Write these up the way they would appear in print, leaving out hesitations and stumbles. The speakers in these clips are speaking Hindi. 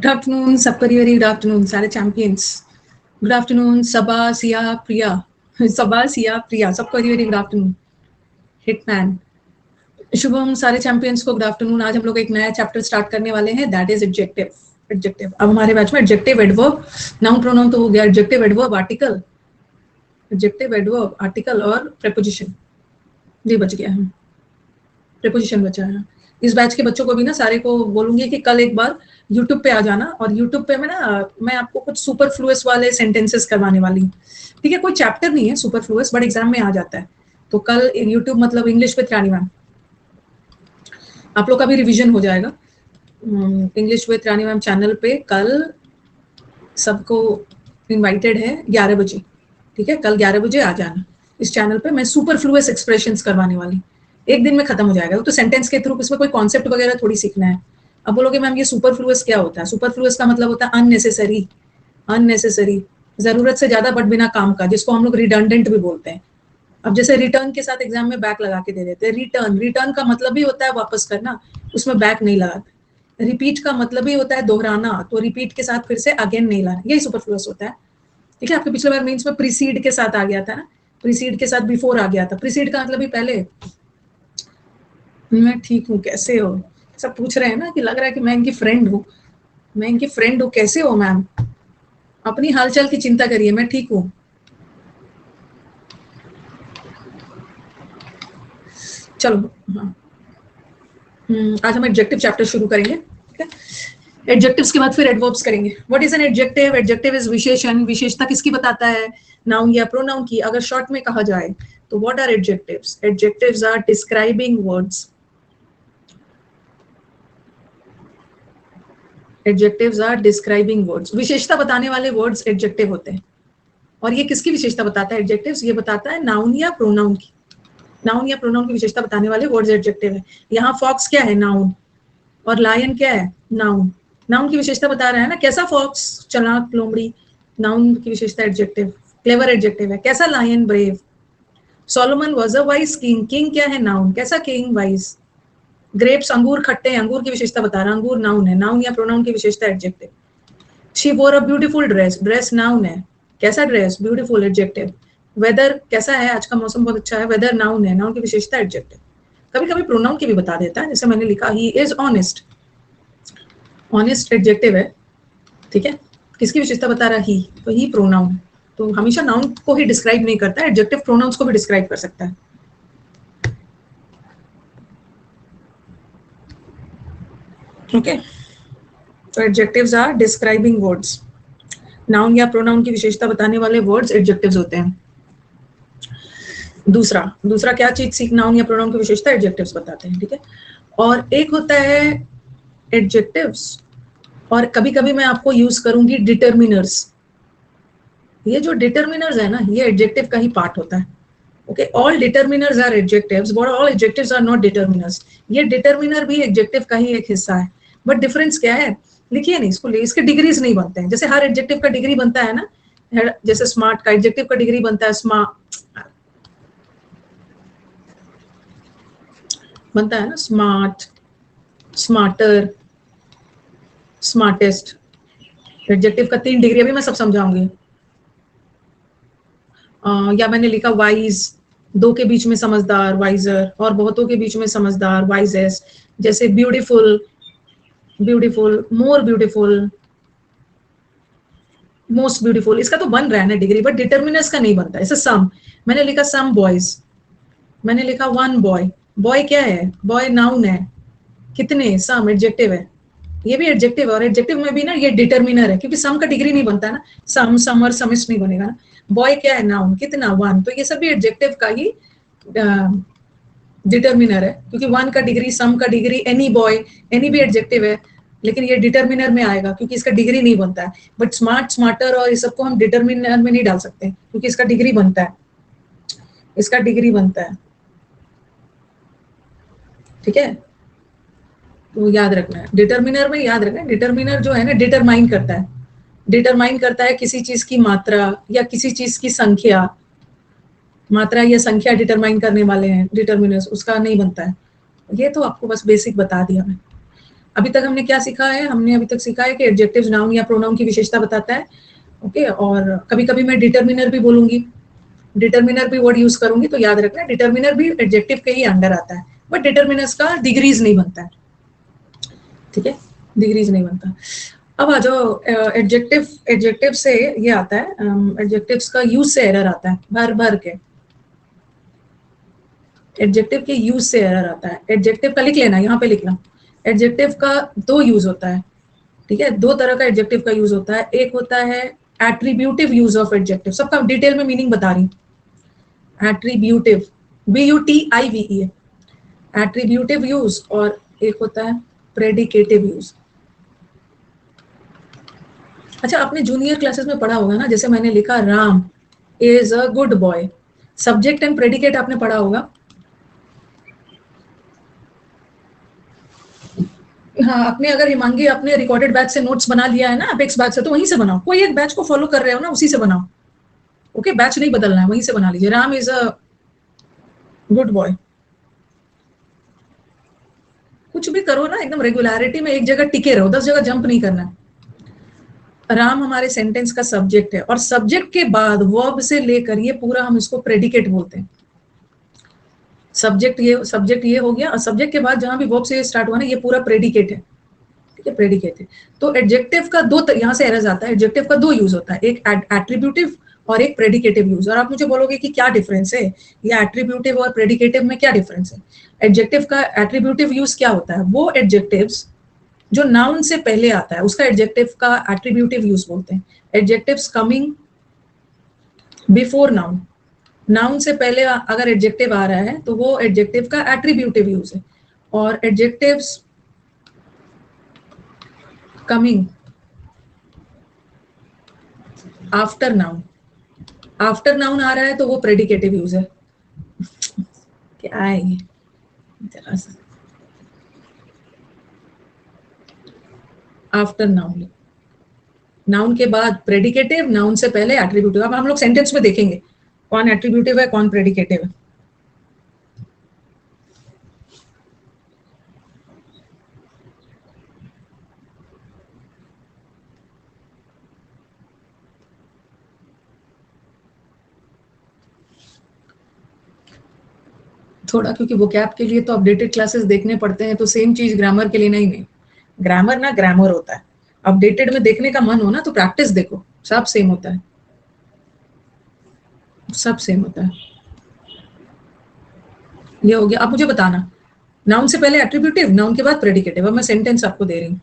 आफ्टरनून सबको, वेरी गुड आफ्टरनून सारे चैंपियंस. गुड आफ्टरनून सबा, सिया, प्रिया. सबा, सिया, प्रिया, सबको very good afternoon. Hitman, Shubham, सारे चैंपियंस को गुड आफ्टरनून. आज हम लोग एक नया चैप्टर स्टार्ट करने वाले हैं, दैट इज एडजेक्टिव. एडजेक्टिव अब हमारे बैच में एडजेक्टिव, एडवर्ब, नाउन प्रोनाउन तो हो गया, adjective, adverb, article, adjective, adverb, article और प्रीपोजिशन, ये बच गया है. प्रीपोजिशन बचा है. इस बैच के बच्चों को भी ना सारे को बोलूंगी कि कल एक बार यूट्यूब पे आ जाना, और यूट्यूब पे मैं आपको कुछ सुपरफ्लुअस वाले सेंटेंसेस करवाने वाली हूँ. ठीक है, कोई चैप्टर नहीं है सुपरफ्लुअस, बट एग्जाम में आ जाता है. तो कल यूट्यूब मतलब इंग्लिश विथ रानी मैम, आप लोग का भी रिवीजन हो जाएगा. English with Rani ma'am channel पे कल सबको इनवाइटेड है 11 बजे. ठीक है, कल 11 बजे आ जाना. इस चैनल पे मैं सुपरफ्लुअस एक्सप्रेशंस करवाने वाली, एक दिन में खत्म हो जाएगा. तो सेंटेंस के थ्रू इसमें कोई कॉन्सेप्ट वगैरह थोड़ी सीखना है. अब बोलोगे मैम ये सुपरफ्लुअस क्या होता है? सुपरफ्लुअस का मतलब होता है अननेसेसरी, अननेसेसरी, जरूरत से ज्यादा बट बिना काम का, जिसको हम लोग रिडंडेंट भी बोलते हैं. अब जैसे रिटर्न के साथ एग्जाम में बैक लगा के दे देते हैं. रिटर्न, रिटर्न का मतलब भी होता है वापस करना, उसमें बैक नहीं लगाते. रिपीट का मतलब भी होता है दोहराना, तो रिपीट के साथ फिर से अगेन नहीं लाना, यही सुपरफ्लुअस होता है. ठीक है, आपके पिछले बार मीन्स में प्रीसीड के साथ आ गया था ना, प्रीसीड के साथ बिफोर आ गया था. प्रीसीड का मतलब भी पहले. मैं ठीक हूँ, कैसे हो? सब पूछ रहे हैं ना कि लग रहा है कि मैं इनकी फ्रेंड हूँ. मैं इनकी फ्रेंड हूँ, कैसे हो मैम? अपनी हालचाल की चिंता करिए, मैं ठीक हूँ. चलो हाँ, आज हम एडजेक्टिव चैप्टर शुरू करेंगे. ठीक है, एडजेक्टिव्स के बाद फिर एडवर्ब्स करेंगे. What is an adjective? Adjective is विशेषण. विशेषता किसकी बताता है? नाउन या प्रोनाउन की. अगर शॉर्ट में कहा जाए तो what are adjectives? Adjectives are describing words. Adjectives are describing words. विशेषता बताने वाले वर्ड्स एडजेक्टिव होते हैं. और ये किसकी विशेषता बताता है एडजेक्टिव्स? ये बताता है नाउन या प्रोनाउन की. नाउन या प्रोनाउन की विशेषता बताने वाले वर्ड्स एडजेक्टिव है. यहाँ फॉक्स क्या है? नाउन. और लायन क्या है? नाउन. नाउन की विशेषता बता रहा है ना, कैसा फॉक्स? चालाक, लोमड़ी. नाउन की विशेषता एडजेक्टिव. क्लेवर एडजेक्टिव है. कैसा lion? Brave. Solomon was a wise king. King क्या है? नाउन. कैसा किंग? वाइज. ग्रेप्स, अंगूर खट्टे हैं, अंगूर की विशेषता बता रहा है, अंगूर नाउन है. नाउन या प्रोनाउन की विशेषता एडजेक्टिव. शी वोर a beautiful dress. Dress noun है. कैसा ड्रेस? Beautiful, adjective. वेदर कैसा है? आज का मौसम बहुत अच्छा है. वेदर नाउन है. नाउन की विशेषता एडजेक्टिव. कभी कभी प्रोनाउन की भी बता देता है, जैसे मैंने लिखा he is honest. Honest adjective है. ठीक है, किसकी विशेषता बता रहा है? ही, तो ही प्रोनाउन. तो हमेशा नाउन को ही डिस्क्राइब नहीं करता, एडजेक्टिव प्रोनाउंस को भी डिस्क्राइब कर सकता है. ओके, तो adjectives are describing words. Noun या प्रोनाउन की विशेषता बताने वाले वर्ड्स एडजेक्टिव्स होते हैं. दूसरा दूसरा क्या चीज सीख? नाउन या प्रोनाउन की विशेषता एडजेक्टिव्स बताते हैं. ठीक है, और एक होता है एडजेक्टिव्स, और कभी कभी मैं आपको यूज करूंगी डिटर्मिनर्स. ये जो डिटर्मिनर्स है ना, ये एडजेक्टिव का ही पार्ट होता है. Okay, all determiners are adjectives, but all adjectives are not determiners. ये डिटर्मिनर भी एडजेक्टिव का ही एक हिस्सा है. बट डिफरेंस क्या है? लिखिए नहीं इसको, इसके डिग्रीज नहीं बनते हैं. जैसे हर एडजेक्टिव का डिग्री बनता है ना, जैसे स्मार्ट का एडजेक्टिव का डिग्री बनता है बनता है ना, स्मार्ट, स्मार्टर, स्मार्टेस्ट. एडजेक्टिव का 3 डिग्री, अभी मैं सब समझाऊंगी. या मैंने लिखा वाइज, 2 के बीच में समझदार, वाइजर, और बहुतों के बीच में समझदार, वाइजेस्ट. जैसे beautiful, beautiful, more beautiful, most beautiful. इसका तो बन रहा है ना डिग्री, बट डिटर्मिनर्स का नहीं बनता. जैसे सम, मैंने लिखा सम बॉयज, मैंने लिखा वन बॉय. बॉय क्या है? बॉय नाउन है. कितने? सम एडजेक्टिव है. ये भी एडजेक्टिव है, और एडजेक्टिव में भी ना ये डिटर्मिनर है, क्योंकि सम का डिग्री नहीं बनता ना. सम, समर, समिस्ट नहीं बनेगा ना. बॉय क्या है? नाउन. कितना? वन. तो ये सब भी एडजेक्टिव का ही डिटर्मिनर है, क्योंकि वन का डिग्री, सम का डिग्री, एनी बॉय, एनी भी एडजेक्टिव है, लेकिन ये डिटर्मिनर में आएगा क्योंकि इसका डिग्री नहीं बनता है. बट स्मार्ट, स्मार्टर और इस सबको हम डिटर्मिनर में नहीं डाल सकते, क्योंकि इसका डिग्री बनता है. इसका डिग्री बनता है. ठीक है, तो याद रखना है. डिटर्मिनर में याद रखना है, डिटर्मिनर जो है ना, डिटरमाइन करता है. डिटरमाइन करता है किसी चीज की मात्रा या किसी चीज की संख्या. मात्रा या संख्या डिटरमाइन करने वाले हैं डिटर्मिनर्स, उसका नहीं बनता है. ये तो आपको बस बेसिक बता दिया मैं. अभी तक हमने क्या सीखा है? हमने अभी तक सीखा है कि एडजेक्टिव्स नाउन या प्रोनाउन की विशेषता बताता है, ओके। और कभी कभी मैं डिटर्मिनर भी बोलूंगी, डिटर्मिनर भी वर्ड यूज करूंगी, तो याद रखना डिटर्मिनर भी एडजेक्टिव के ही अंडर आता है, बट डिटर्मिनर्स का डिग्रीज नहीं बनता है, ठीक है, डिग्रीज नहीं बनता। अब आ जाओ एडजेक्टिव, एडजेक्टिव से ये आता है, एडजेक्टिव्स का यूज से एरर आता है, भर भर के एडजेक्टिव के यूज से एरर आता है। एडजेक्टिव का लिख लेना, यहाँ पे लिखना, एडजेक्टिव का दो यूज होता है, ठीक है, दो तरह का एडजेक्टिव का यूज होता है। एक होता है एट्रीब्यूटिव यूज ऑफ एडजेक्टिव, सबका डिटेल में मीनिंग बता रही हूँ, एट्रीब्यूटिव, BUTIVE, एट्रीब्यूटिव यूज, और एक होता है प्रेडिकेटिव यूज। अच्छा, आपने जूनियर क्लासेस में पढ़ा होगा ना, जैसे मैंने लिखा Ram is a good boy, subject and predicate आपने पढ़ा होगा। हाँ, आपने अगर हिमांगी अपने रिकॉर्डेड बैच से नोट्स बना लिया है ना, अपेक्स बैच से, तो वहीं से बनाओ, कोई एक बैच को फॉलो कर रहे हो ना, उसी से बनाओ, ओके, बैच नहीं बदलना है, वहीं से बना लीजिए, Ram is a good boy. कुछ भी करो ना, एकदम रेगुलरिटी में एक जगह टिके रहो, 10 जगह जंप नहीं करना है। राम हमारे सेंटेंस का सब्जेक्ट है, और सब्जेक्ट के बाद वर्ब से लेकर ये पूरा हम इसको प्रेडिकेट बोलते हैं। सब्जेक्ट ये हो गया, और सब्जेक्ट के बाद जहां भी वर्ब से स्टार्ट हुआ ना, ये पूरा प्रेडिकेट है, ठीक है, प्रेडिकेट है। तो एडजेक्टिव का दो, यहाँ से एरर आता है, एडजेक्टिव का दो यूज होता है, एक एट्रीब्यूटिव और एक प्रेडिकेटिव यूज। और आप मुझे बोलोगे कि क्या डिफरेंस है, या एट्रीब्यूटिव और प्रेडिकेटिव में क्या डिफरेंस है? एडजेक्टिव का एट्रीब्यूटिव यूज क्या होता है? वो एडजेक्टिव्स जो नाउन से पहले आता है उसका एडजेक्टिव का एट्रीब्यूटिव यूज बोलते हैं। Adjectives coming before noun, noun से पहले अगर एडजेक्टिव आ रहा है तो वो एडजेक्टिव का एट्रीब्यूटिव यूज है। और adjectives coming after noun, after noun आ रहा है तो वो प्रेडिकेटिव यूज है। क्या है ये, जरा सा आफ्टर नाउन, नाउन के बाद प्रेडिकेटिव, नाउन से पहले एट्रीब्यूटिव। अब हम लोग सेंटेंस में देखेंगे कौन एट्रीब्यूटिव है कौन प्रेडिकेटिव है। थोड़ा क्योंकि वोकैब के लिए तो अपडेटेड क्लासेस देखने पड़ते हैं, तो सेम चीज ग्रामर के लिए नहीं, ग्रामर ना ग्रामर होता है। अपडेटेड में देखने का मन हो ना तो प्रैक्टिस देखो, सब सेम होता है, सब सेम होता है। ये हो गया। अब मुझे बताना, नाउन से पहले एट्रीब्यूटिव, नाउन के बाद प्रेडिकेटिव। अब मैं सेंटेंस आपको दे रही हूँ,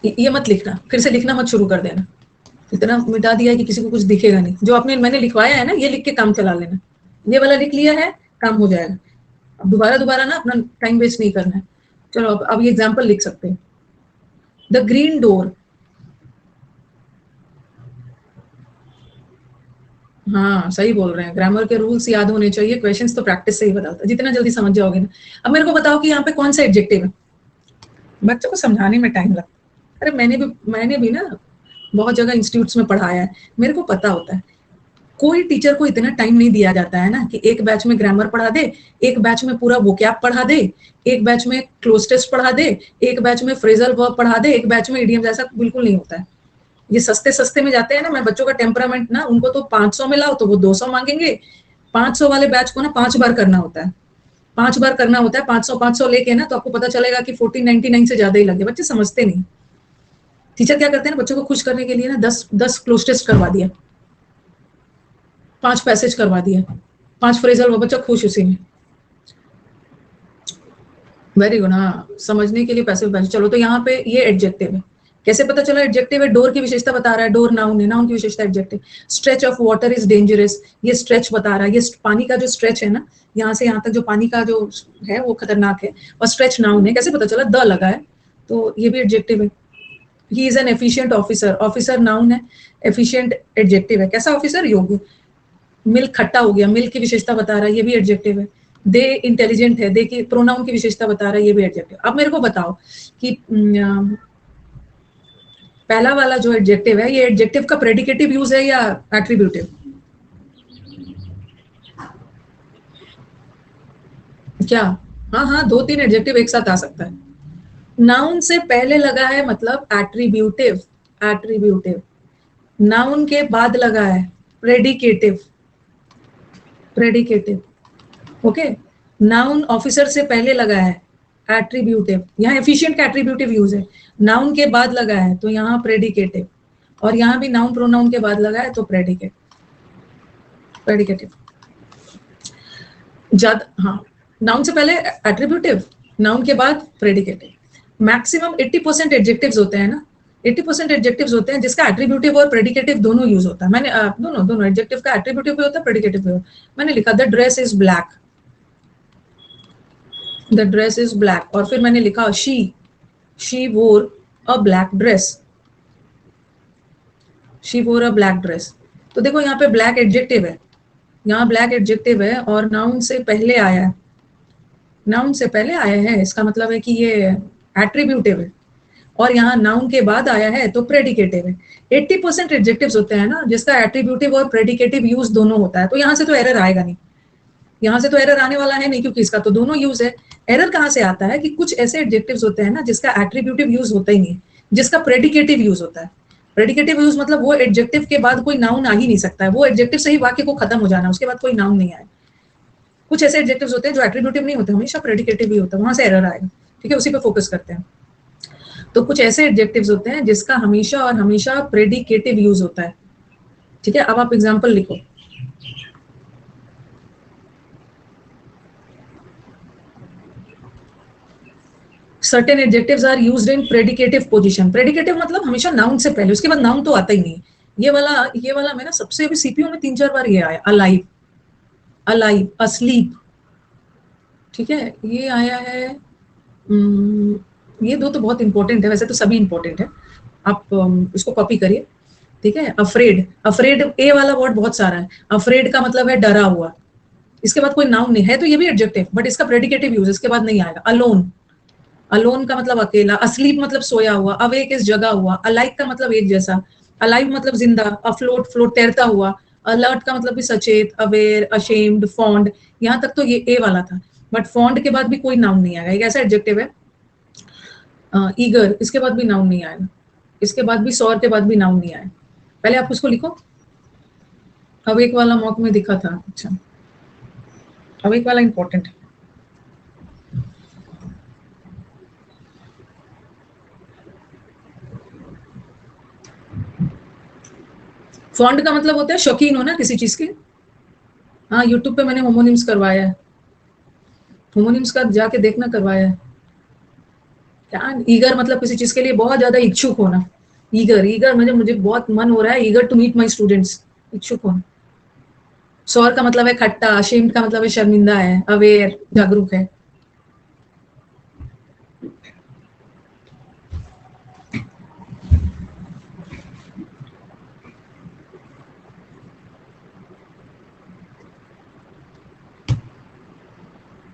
ये मत लिखना, फिर से लिखना मत शुरू कर देना, इतना मिटा दिया है कि किसी को कुछ दिखेगा नहीं। जो आपने मैंने लिखवाया है ना, ये लिख के काम चला लेना, ये वाला लिख लिया है, काम हो जाएगा। अब दोबारा दोबारा ना अपना टाइम वेस्ट नहीं करना है। चलो अब ये एग्जाम्पल लिख सकते हैं, द ग्रीन डोर। हाँ सही बोल रहे हैं, ग्रामर के रूल्स याद होने चाहिए, क्वेश्चंस तो प्रैक्टिस से ही बदलता है, जितना जल्दी समझ जाओगे ना। अब मेरे को बताओ कि यहाँ पे कौन सा एडजेक्टिव है, बच्चों को समझाने में टाइम लगता है। अरे मैंने भी ना बहुत जगह इंस्टीट्यूट्स में पढ़ाया है, मेरे को पता होता है। कोई टीचर को इतना टाइम नहीं दिया जाता है ना कि एक बैच में ग्रामर पढ़ा दे, एक बैच में पूरा वोकैब पढ़ा दे, एक बैच में क्लोज टेस्ट पढ़ा दे, एक बैच में फ्रेजल वर्ब पढ़ा दे, एक बैच में इडियम्स। ऐसा बिल्कुल नहीं होता है। ये सस्ते सस्ते में जाते हैं ना, मैं बच्चों का टेम्परामेंट ना, उनको तो 500 में लाओ तो वो 200 मांगेंगे। 500 वाले बैच को ना 5 बार करना होता है, 5 बार करना होता है, 500 लेके ना, तो आपको पता चलेगा कि 1499 से ज्यादा ही लगे। बच्चे समझते नहीं। टीचर क्या करते हैं ना, बच्चों को खुश करने के लिए ना 10 क्लोज टेस्ट करवा दिया, 5 पैसेज करवा दिया, 5 फ्रेजल, वो बच्चा खुश उसी में। वेरी गुड, हाँ समझने के लिए पैसे। चलो तो यहाँ पे ये एडजेक्टिव है, कैसे पता चला एडजेक्टिव है? डोर की विशेषता बता रहा है, डोर नाउन है, नाउन की विशेषता adjective. Stretch of water is dangerous, ये स्ट्रेच बता रहा है, ये पानी का जो स्ट्रेच है ना, यहाँ से यहाँ तक जो पानी का जो है वो खतरनाक है। और स्ट्रेच नाउन है, कैसे पता चला? द लगा है, तो ये भी एडजेक्टिव है। ही is N efficient officer, officer noun है, एफिशिएंट एडजेक्टिव है। कैसा ऑफिसर? योग्य। मिल्क खट्टा हो गया, मिल्क की विशेषता बता रहा है, ये भी एडजेक्टिव है। दे इंटेलिजेंट है, दे की प्रोनाउन की विशेषता बता रहा है, ये भी एडजेक्टिव। अब मेरे को बताओ कि पहला वाला जो एडजेक्टिव है, ये एडजेक्टिव का प्रेडिकेटिव यूज है या एट्रीब्यूटिव? क्या? हाँ हाँ, 2-3 एडजेक्टिव एक साथ आ सकता है। नाउन से पहले लगा है मतलब एट्रीब्यूटिव, एट्रीब्यूटिव। नाउन के बाद लगा है predicative, predicative. Okay, noun officer से पहले लगा है एट्रीब्यूटिव, यहाँ एफिशिएंट का एट्रीब्यूटिव यूज है। नाउन के बाद लगा है तो यहाँ प्रेडिकेटिव, और यहाँ भी नाउन प्रोनाउन के बाद लगा है तो प्रेडिकेट, प्रेडिकेटिव। ज्यादा, हाँ, नाउन से पहले एट्रीब्यूटिव, नाउन के बाद प्रेडिकेटिव। मैक्सिमम 80% एडजेक्टिव्स होते हैं ना, 80% एडजेक्टिव्स होते हैं जिसका एट्रीब्यूटिव और प्रेडिकेटिव दोनों यूज होता है। मैंने दोनों दोनों एडजेक्टिव का एट्रीब्यूटिव भी होता है, प्रेडिकेटिव भी होता है। मैंने लिखा the dress is black, the dress is black, और फिर मैंने लिखा शी वोर अ ब्लैक ड्रेस, शी वोर अ ब्लैक ड्रेस। तो देखो यहाँ पे ब्लैक एडजेक्टिव है, यहाँ ब्लैक एडजेक्टिव है और नाउन से पहले आया है, नाउन से पहले आया है, इसका मतलब है कि ये एट्रीब्यूटिव है। और यहाँ नाउन के बाद आया है तो प्रेडिकेटिव है। 80% एडजेक्टिव्स होते हैं ना जिसका एट्रीब्यूटिव और प्रेडिकेटिव यूज दोनों होता है, तो यहाँ से तो एरर आएगा नहीं, यहाँ से तो एरर आने वाला है नहीं, क्योंकि इसका तो दोनों यूज है। एरर कहाँ से आता है कि कुछ ऐसे एडजेक्टिव्स होते हैं ना जिसका एट्रीब्यूटिव यूज होता ही नहीं, जिसका प्रेडिकेटिव यूज होता है। प्रेडिकेटिव यूज मतलब वो एडजेक्टिव के बाद कोई नाउन आ ही नहीं सकता है, वो एडजेक्टिव से ही वाक्य को खत्म हो जाना, उसके बाद कोई नाउन नहीं आए। कुछ ऐसे एडजेक्टिव्स होते हैं जो एट्रीब्यूटिव नहीं होते, हमेशा प्रेडिकेटिव ही होता है, वहां से एरर आएगा। ठीक है, उसी पे फोकस करते हैं। तो कुछ ऐसे एडजेक्टिव्स होते हैं जिसका हमेशा और हमेशा प्रेडिकेटिव यूज होता है। ठीक है, अब आप एग्जांपल लिखो। Certain adjectives are used in predicative position. Predicative मतलब हमेशा नाउन से पहले, उसके बाद नाउन तो आता ही नहीं। ये वाला मेरा सबसे अभी सीपीयू में 3-4 बार ये आया, अलाइव, अलाइव, अस्लीप। ठीक है, ये आया है। ये दो तो बहुत इंपॉर्टेंट है, वैसे तो सभी इंपॉर्टेंट है, आप इसको कॉपी करिए। ठीक है, अफ्रेड, अफ्रेड ए वाला वर्ड बहुत सारा है। अफ्रेड का मतलब है डरा हुआ, इसके बाद कोई नाउन नहीं है, तो ये भी एडजेक्टिव, बट इसका प्रेडिकेटिव यूज इसके बाद नहीं आएगा। अलोन, अलोन का मतलब अकेला। अस्लीप मतलब सोया हुआ। अवेक इज जगा हुआ। अलाइक का मतलब एक जैसा। अलाइव मतलब जिंदा। अफ्लोट, फ्लोट तैरता हुआ। अलर्ट का मतलब भी सचेत, अवेयर, अशेम्ड, फॉन्ड। यहाँ तक तो ये ए वाला था, बट फॉन्ड के बाद भी कोई नाउन नहीं आएगा, एक ऐसा एडजेक्टिव है। ईगर, इसके बाद भी नाउन नहीं आएगा, इसके बाद भी सौर के बाद भी नाउन नहीं आएगा। पहले आप उसको लिखो। अवेक वाला मॉक में दिखा था, अच्छा, अवेक वाला इंपॉर्टेंट है। फॉन्ड का मतलब होता है शौकीन हो ना किसी चीज के। हाँ, यूट्यूब पे मैंने होमोनिम्स करवाया है, होमोनिम्स का जाके देखना, करवाया है। क्या ईगर मतलब किसी चीज के लिए बहुत ज्यादा इच्छुक होना। ईगर, ईगर मुझे बहुत मन हो रहा है, eager to meet my students, इच्छुक होना। सौर का मतलब है खट्टा। अशेम्ड का मतलब है शर्मिंदा है। अवेयर, जागरूक है।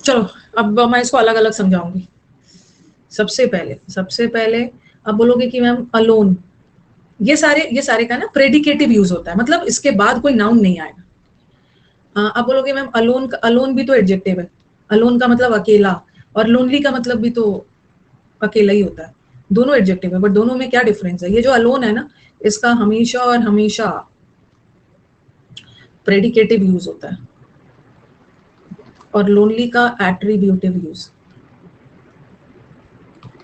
चलो, अब मैं इसको अलग अलग समझाऊंगी। सबसे पहले अब बोलोगे कि मैम अलोन, ये सारे का ना प्रेडिकेटिव यूज होता है, मतलब इसके बाद कोई नाउन नहीं आएगा। अब बोलोगे मैम अलोन, अलोन भी तो एडजेक्टिव है। अलोन का मतलब अकेला, और लोनली का मतलब भी तो अकेला ही होता है। दोनों एडजेक्टिव है, बट दोनों में क्या डिफरेंस है? ये जो अलोन है ना, इसका हमेशा और हमेशा प्रेडिकेटिव यूज होता है, और लोनली का एट्रीब्यूटिव यूज,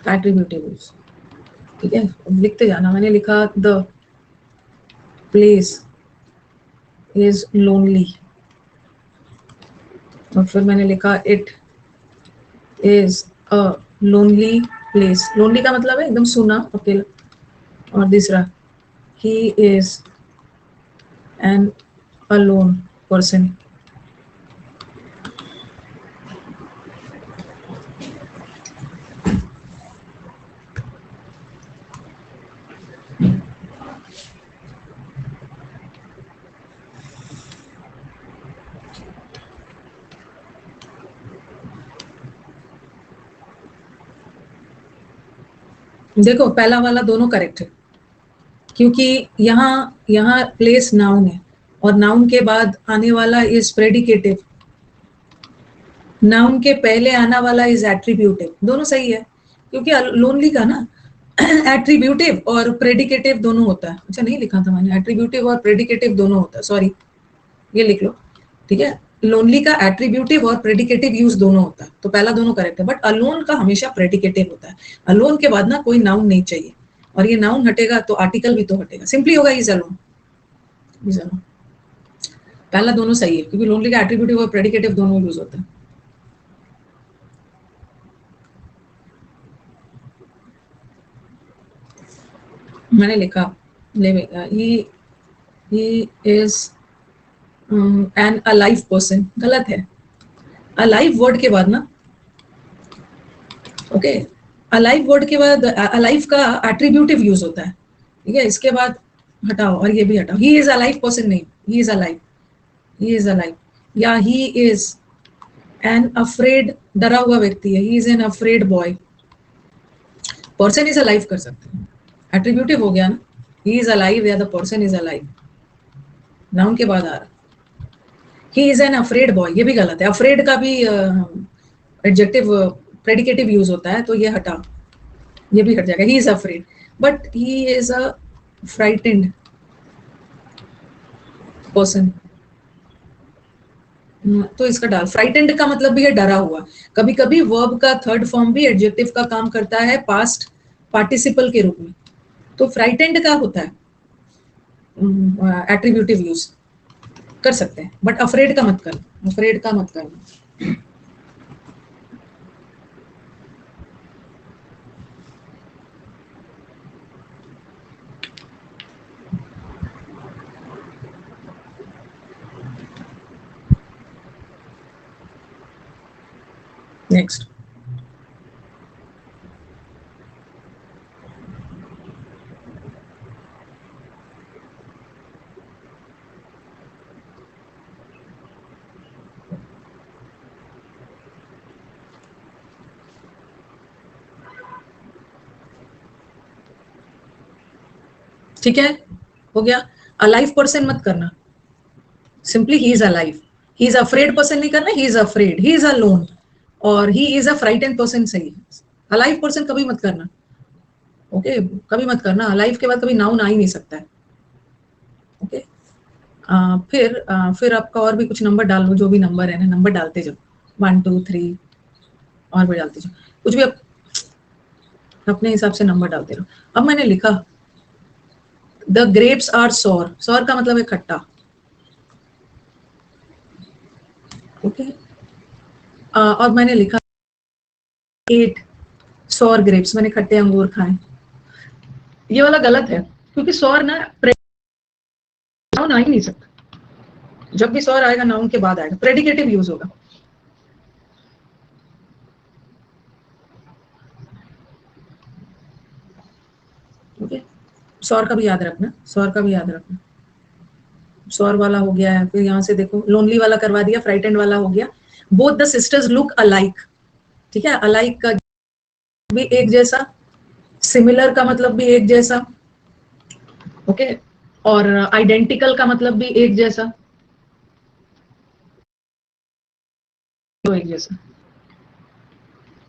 एट्रीब्यूटिव यूज। ठीक है, लिखते जाना। मैंने लिखा द प्लेस इज लोनली, और फिर मैंने लिखा it is a lonely place. Lonely का मतलब है एकदम सूना, अकेला। और दूसरा, ही इज एन अलोन पर्सन। देखो, पहला वाला दोनों करेक्ट है, क्योंकि यहाँ यहाँ प्लेस नाउन है, और नाउन के बाद आने वाला इज प्रेडिकेटिव। नाउन के पहले आना वाला इज एट्रीब्यूटिव, दोनों सही है क्योंकि लोनली का ना एट्रीब्यूटिव और प्रेडिकेटिव दोनों होता है। अच्छा नहीं लिखा था मैंने, एट्रीब्यूटिव और प्रेडिकेटिव दोनों होता है, सॉरी ये लिख लो, ठीक है। लोनली का एट्रीब्यूटिव और प्रेडिकेटिव यूज दोनों होता है, तो पहला दोनों करेक्ट है, बट अलोन का हमेशा प्रेडिकेटिव होता है। अलोन के बाद ना कोई नाउन नहीं चाहिए, और ये नाउन हटेगा तो आर्टिकल भी तो हटेगा, सिंपली होगा इज अलोन, इज अलोन। पहला दोनों सही है क्योंकि लोनली का एट्रीब्यूटिव और प्रेडिकेटिव दोनों यूज होता है। मैंने लिखा he is an alive person, गलत है। अलाइव वर्ड के बाद ना, ओके, अलाइव वर्ड के बाद अलाइव का एट्रीब्यूटिव यूज होता है, ठीक है। इसके बाद हटाओ और ये भी हटाओ, ही इज अलाइव पर्सन नहीं, ही is alive, he is alive, या ही इज एन अफ्रेड, डरा हुआ व्यक्ति है, ही is N afraid boy. Person is alive कर सकते हैं, एट्रीब्यूटिव हो गया ना, ही इज अलाइव या the person is alive, noun के बाद आ रहा। ही इज एन अफ्रेड बॉय, ये भी गलत है, अफ्रेड का भी एडजेक्टिव प्रेडिकेटिव यूज होता है, तो ये हटा, ये भी हट जाएगा, ही is afraid, but he is a frightened person, तो इसका डाल, फ्राइटेंड का मतलब भी है डरा हुआ। कभी कभी वर्ब का थर्ड फॉर्म भी एडजेक्टिव का काम करता है पास्ट पार्टिसिपल के रूप में, तो फ्राइटेंड का होता है एट्रीब्यूटिव यूज कर सकते हैं, बट अफ्रेड का मत कर, अफ्रेड का मत करना। नेक्स्ट, ठीक है, हो गया। अलाइव पर्सन मत करना, simply he is alive, he is afraid person नहीं करना, he is afraid, he is alone, और he is a frightened person सही है। अलाइव पर्सन कभी मत करना, ओके, कभी मत करना, अलाइव के बाद कभी नाउन आ ही नहीं सकता है, ओके। फिर आपका और भी कुछ नंबर डाल लो, जो भी नंबर है ना, नंबर डालते जाओ, 1 2 3 और भी डालते जाओ, कुछ भी अपने हिसाब से नंबर डालते रहो। अब मैंने लिखा the grapes are sour, sour का मतलब है खट्टा, ओके। और मैंने लिखा 8 सॉर ग्रेप्स, मैंने खट्टे अंगूर खाए। ये वाला गलत है क्योंकि सॉर ना नाउन आ ही नहीं सकता, जब भी सॉर आएगा नाउन के बाद आएगा, प्रेडिकेटिव यूज होगा, ओके। सॉर का भी याद रखना, सॉर का भी याद रखना, सॉर वाला हो गया है। फिर यहाँ से देखो लोनली वाला करवा दिया, फ्राइटेंड वाला हो गया। Both the sisters look alike, ठीक है, अलाइक का भी एक जैसा, सिमिलर का मतलब भी एक जैसा, ओके, और आइडेंटिकल का मतलब भी एक जैसा, तो एक जैसा।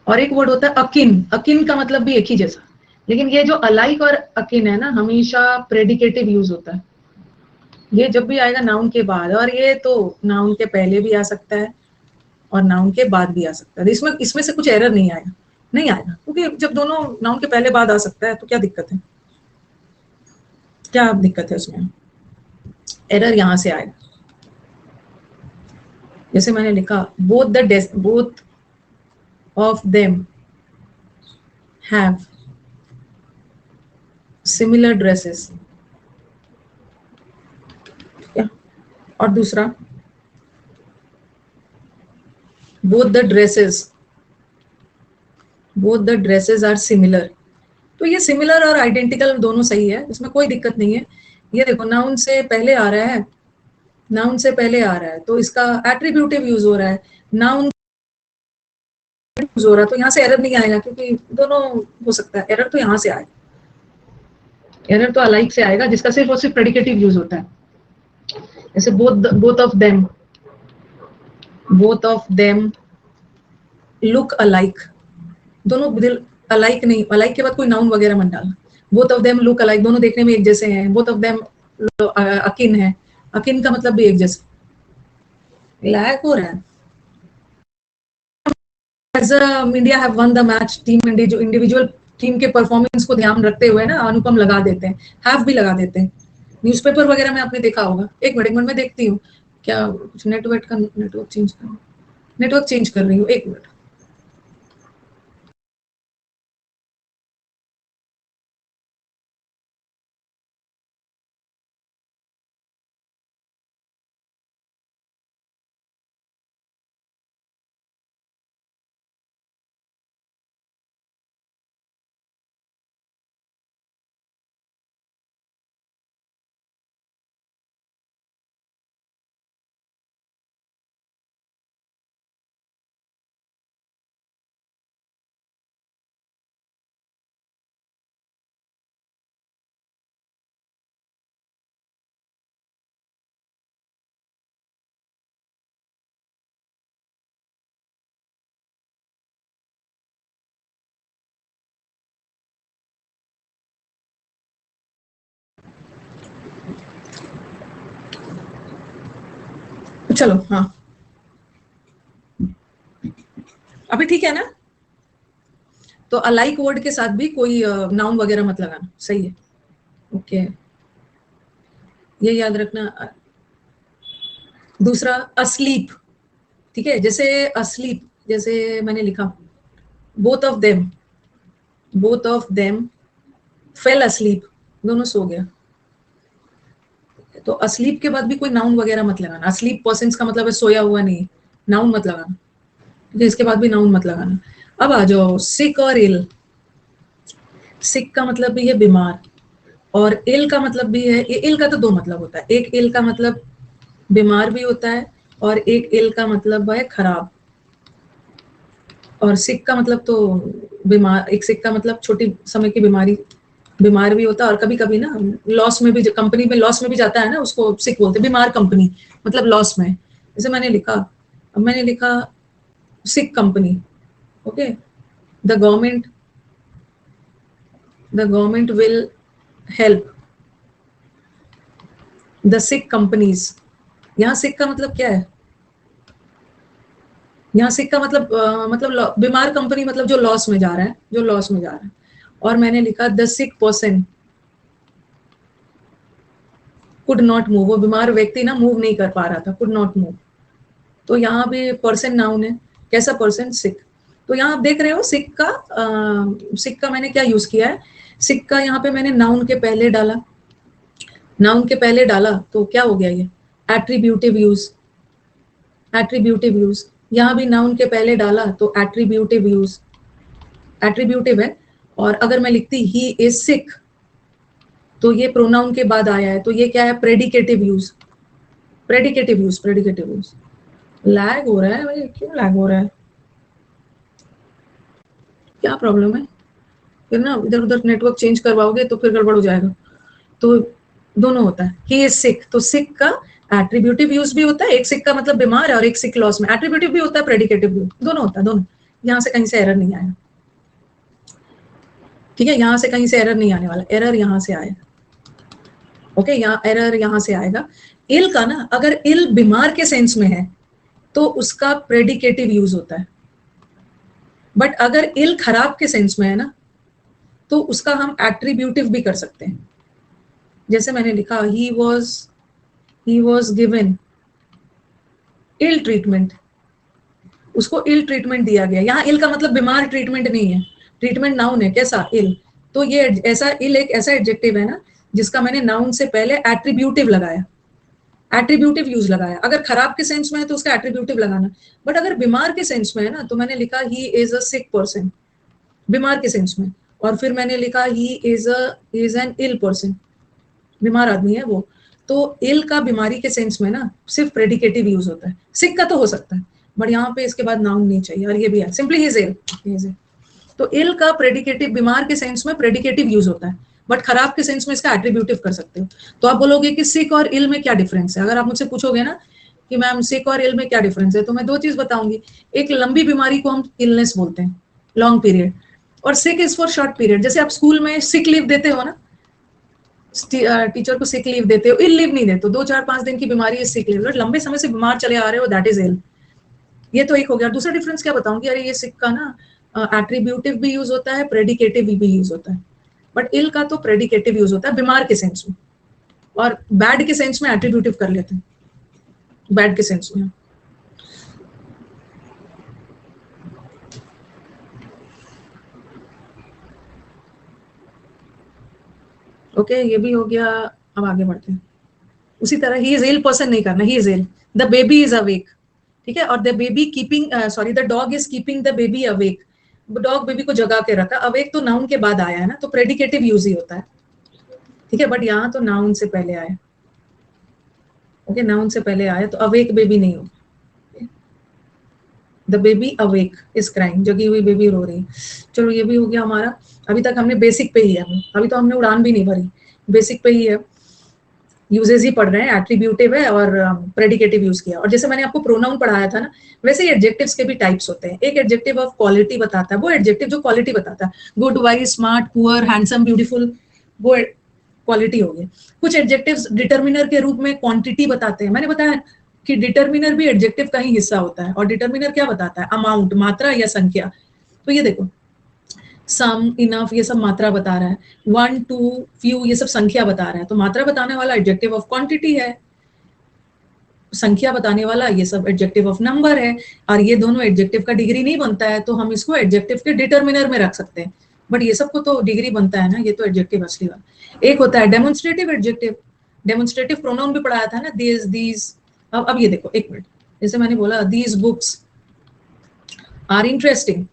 और एक वर्ड होता है अकिन, अकिन का मतलब भी एक ही जैसा, लेकिन ये जो अलाइक और अकिन है ना, हमेशा प्रेडिकेटिव यूज होता है, ये जब भी आएगा नाउन के बाद, और ये तो नाउन के पहले भी आ सकता है और नाउन के बाद भी आ सकता है। इसमें इसमें से कुछ एरर नहीं आएगा, नहीं आएगा, क्योंकि जब दोनों नाउन के पहले बाद आ सकता है तो क्या दिक्कत है, क्या दिक्कत है उसमें, एरर यहाँ से आएगा। जैसे मैंने लिखा both of them have similar dresses, और दूसरा both the dresses are similar, तो ये सिमिलर और आइडेंटिकल दोनों सही है, इसमें कोई दिक्कत नहीं है। ये देखो नाउन से पहले आ रहा है, नाउन से पहले आ रहा है तो इसका एट्रीब्यूटिव यूज हो रहा है, नाउन यूज हो रहा है, तो यहाँ से एरर नहीं आएगा, क्योंकि दोनों हो सकता है। एरर तो यहाँ से आएगा, एरर तो अलाइक से आएगा जिसका सिर्फ और सिर्फ प्रेडिकेटिव यूज होता है। जैसे both of them look alike, दोनों अलाइक नहीं, अलाइक के बाद कोई नाउन वगैरह मत डालना। Both of them look alike, दोनों देखने में एक जैसे हैं। बोथ ऑफ देम अकिन है, अकिन का मतलब भी एक जैसे। लैग हो रहा है। As India have won the match, team India जो इंडिविजुअल टीम के परफॉर्मेंस को ध्यान रखते हुए ना अनुपम लगा देते हैं, हैव भी लगा देते हैं। न्यूज़पेपर वगैरह में आपने देखा होगा। एक मिनट में देखती हूँ क्या कुछ नेटवर्क चेंज कर रही हूँ, एक मिनट। चलो हाँ, अभी ठीक है ना? तो अलाइक वर्ड के साथ भी कोई नाउन वगैरह मत लगाना, सही है? ओके, ये याद रखना। दूसरा अस्लीप, ठीक है? जैसे अस्लीप, जैसे मैंने लिखा both of them fail asleep, दोनों सो गया। तो अस्लीप के बाद भी कोई नाउन वगैरह मत लगाना। अस्लीप पर्सन का मतलब है सोया हुआ नहीं, नाउन मत लगाना। इसके बाद भी नाउन मत लगाना। अब आ जाओ सिक और इल। सिक का मतलब भी है बीमार, और इल का मतलब भी है, इल का तो दो मतलब होता है। एक इल का मतलब बीमार भी होता है, और एक इल का मतलब है खराब। और सिक का मतलब तो बीमार, एक सिक का मतलब छोटी समय की बीमारी, बीमार भी होता है। और कभी कभी ना लॉस में भी, कंपनी में लॉस में भी जाता है ना, उसको सिक बोलते हैं। बीमार कंपनी मतलब लॉस में। जैसे मैंने लिखा, अब मैंने लिखा sick company. Okay, the government will help the sick companies. यहाँ सिक का मतलब क्या है? यहाँ सिक का मतलब मतलब बीमार कंपनी, मतलब जो लॉस में जा रहा है, जो लॉस में जा रहा है। और मैंने लिखा the sick person could not move, वो बीमार व्यक्ति ना मूव नहीं कर पा रहा था, कुड नॉट मूव। तो यहाँ भी पर्सन नाउन है। कैसा पर्सन? सिक। तो यहाँ आप देख रहे हो सिक का मैंने क्या यूज किया है। सिक का यहाँ पे मैंने नाउन के पहले डाला, नाउन के पहले डाला तो क्या हो गया ये? Attributive use, attributive use. यहाँ भी नाउन के पहले डाला तो एट्रीब्यूटिव यूज, एट्रीब्यूटिव है। और अगर मैं लिखती ही इज सिक, तो ये प्रोनाउन के बाद आया है, तो ये क्या है? Predicative use, predicative use, predicative use. Lag हो रहा है भाई, क्यों लैग हो रहा है? क्या प्रॉब्लम है? फिर ना इधर उधर नेटवर्क चेंज करवाओगे तो फिर गड़बड़ हो जाएगा। तो दोनों होता है। ही इज सिक, तो सिक का एट्रीब्यूटिव यूज भी होता है। एक सिक का मतलब बीमार है, और एक सिक लॉस में। एट्रीब्यूटिव भी होता है, प्रेडिकेटिव भी, दोनों होता है, दोनों। यहाँ से कहीं से एरर नहीं आया, ठीक है? यहाँ से कहीं से एरर नहीं आने वाला, एरर यहाँ से आएगा। ओके, यहाँ एरर यहाँ से आएगा। इल का ना, अगर इल बीमार के सेंस में है तो उसका प्रेडिकेटिव यूज होता है। बट अगर इल खराब के सेंस में है ना, तो उसका हम एट्रीब्यूटिव भी कर सकते हैं। जैसे मैंने लिखा he was given ill treatment, उसको इल ट्रीटमेंट दिया गया। यहाँ इल का मतलब बीमार, ट्रीटमेंट नहीं है। ट्रीटमेंट नाउन है, कैसा? इल। तो ये ऐसा इल एक ऐसा एडजेक्टिव है ना, जिसका मैंने नाउन से पहले एट्रीब्यूटिव लगाया, एट्रीब्यूटिव यूज लगाया। अगर खराब के सेंस में है तो उसका एट्रीब्यूटिव लगाना। बट अगर बीमार के सेंस में है ना, तो मैंने लिखा he is a sick person, बीमार के सेंस में। और फिर मैंने लिखा he is an ill person, बीमार आदमी है वो। तो इल का बीमारी के सेंस में ना सिर्फ प्रेडिकेटिव यूज होता है। सिक का तो हो सकता है, बट यहाँ पे इसके बाद नाउन नहीं चाहिए। और ये भी है सिंपली ही इल। तो इल का प्रेडिकेटिव, बीमार के सेंस में प्रेडिकेटिव यूज होता है, बट खराब के सेंस में इसका एट्रीब्यूटिव कर सकते हो। तो आप बोलोगे कि सिक और इल में क्या डिफरेंस है? अगर आप मुझसे पूछोगे ना कि मैम सिक और इल में क्या डिफरेंस है, तो मैं दो चीज बताऊंगी। एक लंबी बीमारी को हम इलनेस बोलते हैं, लॉन्ग पीरियड, और सिक इज फॉर शॉर्ट पीरियड। जैसे आप स्कूल में सिक लीव देते हो ना, टीचर को सिक लीव देते हो, इल लीव नहीं देते, 2-4-5 दिन की बीमारी है सिक लीव, लंबे समय से बीमार चले आ रहे हो, दैट इज इल। ये तो एक हो गया। दूसरा डिफरेंस क्या बताऊंगी, अरे ये सिक का ना एट्रीब्यूटिव भी यूज होता है, प्रेडिकेटिव भी यूज होता है, बट इल का तो प्रेडिकेटिव यूज होता है बीमार के सेंस में, और बैड के सेंस में एट्रीब्यूटिव कर लेते हैं, बैड के सेंस में। ओके ये भी हो गया। अब आगे बढ़ते हैं। उसी तरह ही इज इल पर्सन नहीं करना, he is ill, the baby is awake, ठीक है, और the baby keeping sorry the dog is keeping the baby awake, dog baby को जगा के रखा। अवेक तो नाउन के बाद आया है ना, तो प्रेडिकेटिव यूज ही होता है, ठीक है, बट यहाँ तो नाउन से पहले आया। ओके नाउन से पहले आया तो अवेक बेबी नहीं हो, the baby awake is crying, जगी हुई बेबी रो रही। चलो ये भी हो गया हमारा। अभी तक हमने बेसिक पे ही है, अभी तो हमने उड़ान भी नहीं भरी, बेसिक पे ही है, यूजेस ही पढ़ रहे हैं, एट्रीब्यूटिव है और प्रेडिकेटिव यूज किया। और जैसे मैंने आपको प्रोनाउन पढ़ाया था ना, वैसे ही एडजेक्टिव्स के भी टाइप्स होते हैं। एक एडजेक्टिव ऑफ क्वालिटी बताता है, वो एडजेक्टिव जो क्वालिटी बताता है, good, wise, smart, poor, handsome, beautiful, वो क्वालिटी हो गई। कुछ एडजेक्टिव्स डिटर्मिनर के रूप में क्वांटिटी बताते हैं। मैंने बताया कि डिटर्मिनर भी एडजेक्टिव का ही हिस्सा होता है, और डिटर्मिनर क्या बताता है, अमाउंट, मात्रा या संख्या। तो ये देखो, सम, इनफ, ये सब मात्रा बता रहा है, वन, टू, फ्यू, ये सब संख्या बता रहा है, तो मात्रा बताने वाला एडजेक्टिव ऑफ क्वांटिटी है, संख्या बताने वाला ये सब एडजेक्टिव ऑफ नंबर है। और ये दोनों एडजेक्टिव का डिग्री नहीं बनता है, तो हम इसको एडजेक्टिव के डिटर्मिनर में रख सकते हैं, बट ये सबको तो डिग्री बनता है ना, ये तो एडजेक्टिव असली वाला। एक होता है डेमोन्स्ट्रेटिव एडजेक्टिव, डेमोन्स्ट्रेटिव प्रोनाउन भी पढ़ाया था ना, दिस, दीज। अब ये देखो, एक मिनट, जैसे मैंने बोला दीज बुक्स आर इंटरेस्टिंग,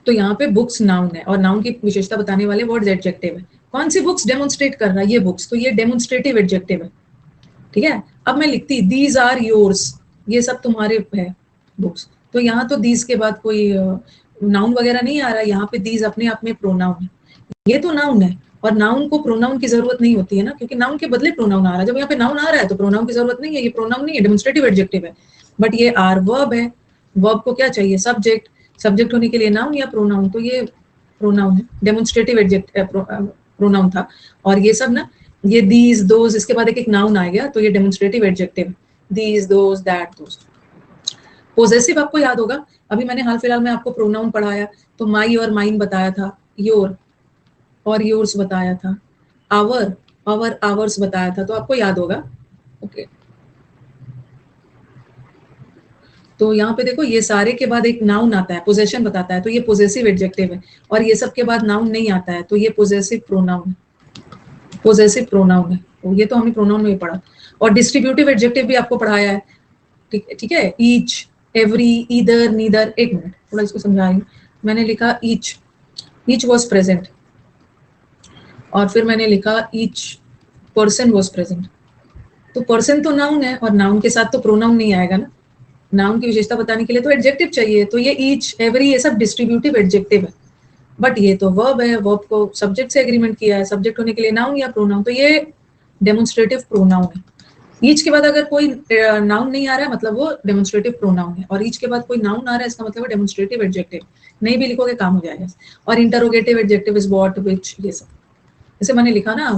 तो यहाँ पे बुक्स नाउन है, और नाउन की विशेषता बताने वाले वर्ड्स एडजेक्टिव है। कौन सी बुक्स डेमोन्स्ट्रेट कर रहा है, ये बुक्स, तो ये डेमोन्स्ट्रेटिव एडजेक्टिव है, ठीक है। अब मैं लिखती दीज आर योर्स, ये सब तुम्हारे है बुक्स, तो यहाँ तो दीज के बाद कोई नाउन वगैरह नहीं आ रहा है, यहाँ पे दीज अपने आप में प्रोनाउन है, ये तो नाउन है, और नाउन को प्रोनाउन की जरूरत नहीं होती है ना, क्योंकि नाउन के बदले प्रोनाउन आ रहा है। जब यहाँ पे नाउन आ रहा है तो प्रोनाउन की जरूरत नहीं है, ये प्रोनाउन नहीं है, डेमोन्स्ट्रेटिव एडजेक्टिव है। बट ये आर वर्ब है, वर्ब को क्या चाहिए, सब्जेक्ट, सब्जेक्ट होने के लिए नाउन या प्रोनाउन, तो ये प्रोनाउन है, डेमोन्स्ट्रेटिव एडजेक्टिव प्रोनाउन था। और ये सब ना, ये दीज, दोज, इसके बाद एक एक नाउन आ गया, तो ये demonstrative adjective, these, those, that, those. Possessive आपको याद होगा, अभी मैंने हाल फिलहाल में आपको प्रोनाउन पढ़ाया, तो माई और माइन बताया था, योर और योर्स बताया था, आवर, आवर, आवर्स बताया था, तो आपको याद होगा। ओके तो यहाँ पे देखो, ये सारे के बाद एक नाउन आता है, पोजेशन बताता है, तो ये पोजेसिव एडजेक्टिव है, और ये सब के बाद नाउन नहीं आता है, तो ये पोजेसिव प्रोनाउन है, पोजेसिव प्रोनाउन है, तो ये तो हमने प्रोनाउन में ही पढ़ा। और डिस्ट्रीब्यूटिव एडजेक्टिव भी आपको पढ़ाया है, ठीक है, ईच, एवरी, ईदर, नीदर। एक मिनट थोड़ा इसको समझाएंगे। मैंने लिखा ईच वॉज प्रेजेंट, और फिर मैंने लिखा ईच पर्सन वॉज प्रेजेंट, तो पर्सन तो नाउन है, और नाउन के साथ तो प्रोनाउन नहीं आएगा ना, नाउन की विशेषता बताने के लिए तो एडजेक्टिव चाहिए, तो ये ईच, एवरी, ये सब डिस्ट्रीब्यूटिव एडजेक्टिव है, बट ये तो वर्ब है, वर्ब को सब्जेक्ट से एग्रीमेंट किया है, सब्जेक्ट होने के लिए नाउन या प्रोनाउन, तो ये डेमोन्स्ट्रेटिव प्रोनाउन है। ईच के बाद अगर कोई नाउन नहीं आ रहा है, मतलब वो डेमोन्स्ट्रेटिव प्रोनाउन है, और ईच के बाद कोई नाउन आ रहा है, इसका मतलब डेमोन्स्ट्रेटिव एडजेक्टिव, नहीं भी लिखोगे काम हो जाएगा। और interrogative adjective is what, which, ये सब। जैसे मैंने लिखा ना,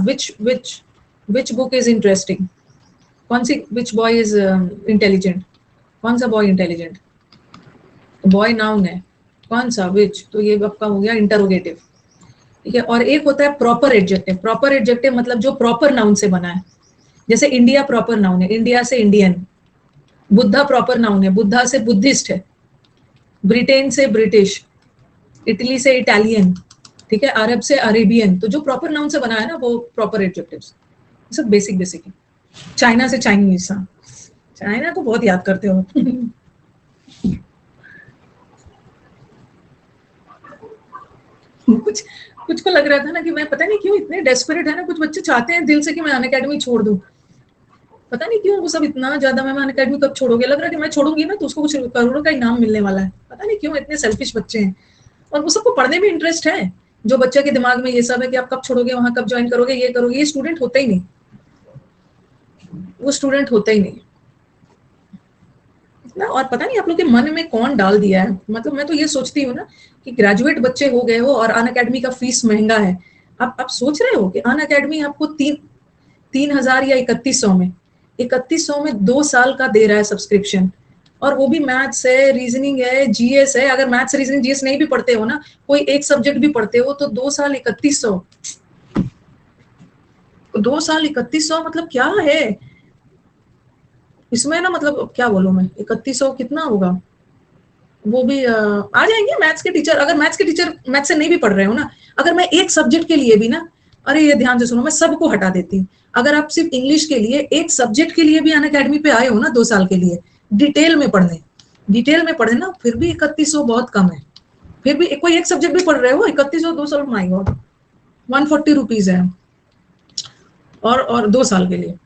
विच बुक इज इंटरेस्टिंग, कौन सी, विच बॉय इज इंटेलिजेंट, कौन सा बॉय इंटेलिजेंट, बॉय नाउन है, कौन सा, विच, तो ये आपका हो गया इंटरोगेटिव, ठीक है। और एक होता है प्रॉपर एडजेक्टिव, प्रॉपर एडजेक्टिव मतलब जो प्रॉपर नाउन से बना है, जैसे इंडिया प्रॉपर नाउन है, इंडिया से इंडियन। बुद्धा प्रॉपर नाउन है, बुद्धा से बुद्धिस्ट है। ब्रिटेन से ब्रिटिश, इटली से इटालियन, ठीक है, अरब से अरेबियन, तो जो प्रॉपर नाउन से बना है ना, वो प्रॉपर एडजेक्टिव्स, सब बेसिक बेसिक है। चाइना से चाइनीज, हाँ, चाइना को बहुत याद करते हो। कुछ कुछ को लग रहा था ना कि मैं पता नहीं क्यों इतने डेस्परेट है ना, कुछ बच्चे चाहते हैं दिल से कि मैं अनअकैडमी छोड़ दूं, पता नहीं क्यों वो सब इतना ज्यादा, मैं अनअकैडमी कब छोड़ोगे, लग रहा है कि मैं छोड़ूंगी ना तो उसको कुछ करोड़ों का इनाम मिलने वाला है, पता नहीं क्यों इतने सेल्फिश बच्चे हैं। और वो सबको पढ़ने में इंटरेस्ट है, जो बच्चे के दिमाग में ये सब है कि आप कब छोड़ोगे, वहां कब ज्वाइन करोगे, ये करोगे, ये स्टूडेंट होते ही नहीं। वो स्टूडेंट होता ही नहीं ना। और पता नहीं आप लोग के मन में कौन डाल दिया है, मतलब मैं तो ये सोचती हूँ ना कि ग्रेजुएट बच्चे हो गए हो और अन अकेडमी का फीस महंगा है। आप सोच रहे हो कि अन अकेडमी आपको 3,000 या 3100 में, 3100 में 2 साल का दे रहा है सब्सक्रिप्शन, और वो भी मैथ्स है, रीजनिंग है, जीएस है। अगर मैथ्स रीजनिंग जीएस नहीं भी पढ़ते हो ना, कोई एक सब्जेक्ट भी पढ़ते हो, तो 2 साल 3100, 2 साल 3100 मतलब क्या है इसमें ना, मतलब क्या बोलूं मैं, 3100 कितना होगा। वो भी आ जाएंगे मैथ्स के टीचर, अगर मैथ्स के टीचर मैथ्स से नहीं भी पढ़ रहे हो ना। अगर मैं एक सब्जेक्ट के लिए भी ना, अरे ये ध्यान से सुनो, मैं सबको हटा देती हूँ। अगर आप सिर्फ इंग्लिश के लिए एक सब्जेक्ट के लिए भी अन अकेडमी पे आए हो ना 2 साल के लिए, डिटेल में पढ़ने ना, फिर भी 3100 बहुत कम है। फिर भी कोई एक सब्जेक्ट भी पढ़ रहे हो, 3100, 2 साल, माई गॉड, 140 रुपीज है, और 2 साल के लिए।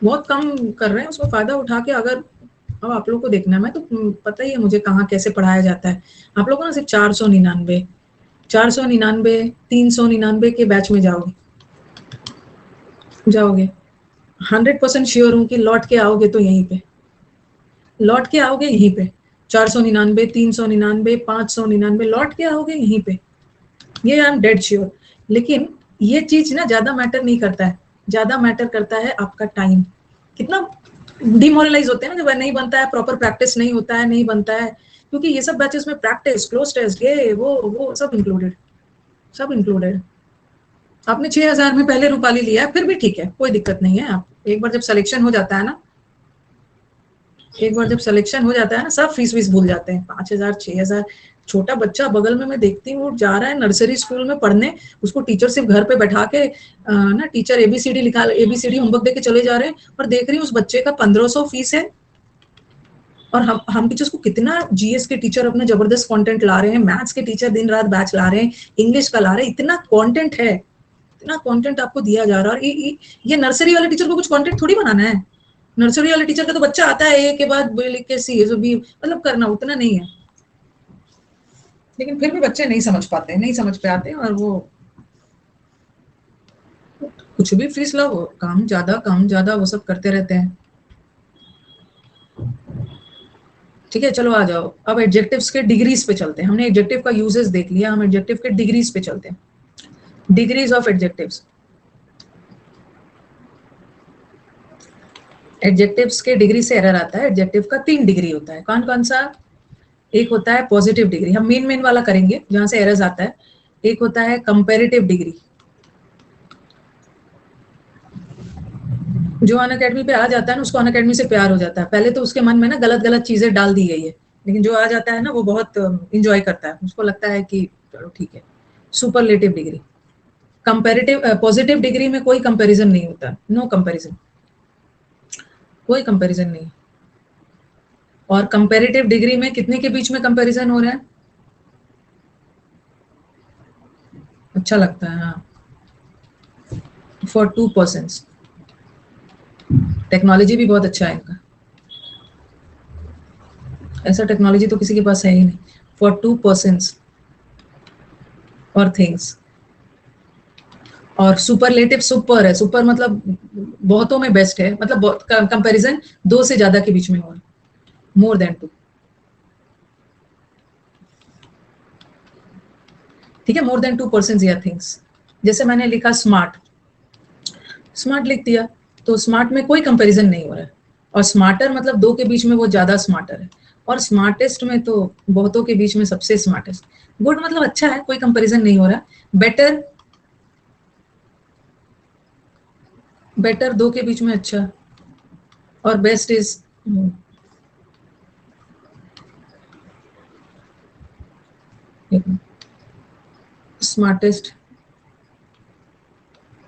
बहुत कम कर रहे हैं, उसको फायदा उठा के। अगर अब आप लोग को देखना है, मैं तो पता ही है मुझे कहाँ कैसे पढ़ाया जाता है। आप लोग को ना सिर्फ 499, 399 के बैच में जाओगे 100% श्योर हूँ कि लौट के आओगे तो यहीं पे, 499, 399, 599, लौट के आओगे यहीं पे, ये आई एम डेड श्योर। लेकिन ये चीज ना ज्यादा मैटर नहीं करता है, ज्यादा मैटर करता है आपका टाइम। कितना डिमोरलाइज होते हैं ना जब नहीं बनता है, प्रॉपर प्रैक्टिस नहीं होता है, नहीं बनता है। क्योंकि ये सब बैचेस में प्रैक्टिस, क्लोज टेस्ट, ये वो सब इंक्लूडेड। आपने 6,000 में पहले रूपाली लिया है, फिर भी ठीक है, कोई दिक्कत नहीं है। आप एक बार जब सिलेक्शन हो जाता है ना, सब फीस वीस भूल जाते हैं। 5,000, 6,000। छोटा बच्चा बगल में मैं देखती हूँ जा रहा है नर्सरी स्कूल में पढ़ने, उसको टीचर सिर्फ घर पे बैठा के ना, टीचर एबीसीडी होमवर्क दे के चले जा रहे हैं, और देख रही हूँ उस बच्चे का 1,500 फीस है। और हम टीचर्स को कितना, जीएस के टीचर अपना जबरदस्त कंटेंट ला रहे हैं, मैथ्स के टीचर दिन रात बैच ला रहे हैं, इंग्लिश का ला रहे हैं, इतना कंटेंट है, इतना कंटेंट आपको दिया जा रहा है। और ये नर्सरी वाले टीचर को कुछ कंटेंट थोड़ी बनाना है। नर्सरी वाले टीचर का तो बच्चा आता है, ए के बाद बी लिख के सी, जो भी मतलब करना उतना नहीं है। लेकिन फिर भी बच्चे नहीं समझ पाते, नहीं समझ पाते, और वो कुछ भी फीस लो, काम ज्यादा वो सब करते रहते हैं। ठीक है, चलो आ जाओ। अब एडजेक्टिव्स के डिग्रीज पे चलते हैं। हमने एडजेक्टिव का यूजेस देख लिया, हम एडजेक्टिव के डिग्रीज पे चलते हैं। Degrees of adjectives. एडजेक्टिव्स के डिग्री से एरर आता है। एडजेक्टिव का 3 डिग्री होता है। कौन कौन सा? एक होता है पॉजिटिव डिग्री, हम मेन वाला करेंगे जहां से एरर्स आता है। एक होता है कंपैरेटिव डिग्री, जो अन अकेडमी पे आ जाता है ना, उसको अन अकेडमी से प्यार हो जाता है। पहले तो उसके मन में ना गलत गलत चीजें डाल दी गई है, लेकिन जो आ जाता है ना, वो बहुत इंजॉय करता है, उसको लगता है कि चलो ठीक है। Superlative degree. Comparative positive degree में कोई कंपैरिजन नहीं होता, नो कंपैरिजन, कोई कंपैरिजन नहीं। और कंपैरेटिव डिग्री में कितने के बीच में कंपैरिजन हो रहा है? अच्छा लगता है, हाँ, फॉर 2%। टेक्नोलॉजी भी बहुत अच्छा है इनका, ऐसा टेक्नोलॉजी तो किसी के पास है ही नहीं। फॉर 2% और थिंग्स। और सुपरलेटिव, सुपर है, सुपर मतलब बहुतों में बेस्ट है, मतलब कंपैरिजन 2 से ज्यादा के बीच में हो, मोर देन 2। ठीक है, मोर देन 2% या थिंग्स। जैसे मैंने लिखा स्मार्ट, स्मार्ट लिख दिया, तो स्मार्ट में कोई कंपैरिजन नहीं हो रहा है। और स्मार्टर मतलब 2 के बीच में वो ज्यादा स्मार्टर है। और स्मार्टेस्ट में तो बहुतों के बीच में सबसे स्मार्टेस्ट। गुड मतलब अच्छा है, कोई कंपैरिजन नहीं हो रहा। बेटर, बेटर 2 के बीच में अच्छा। और बेस्ट इज स्मार्टेस्ट,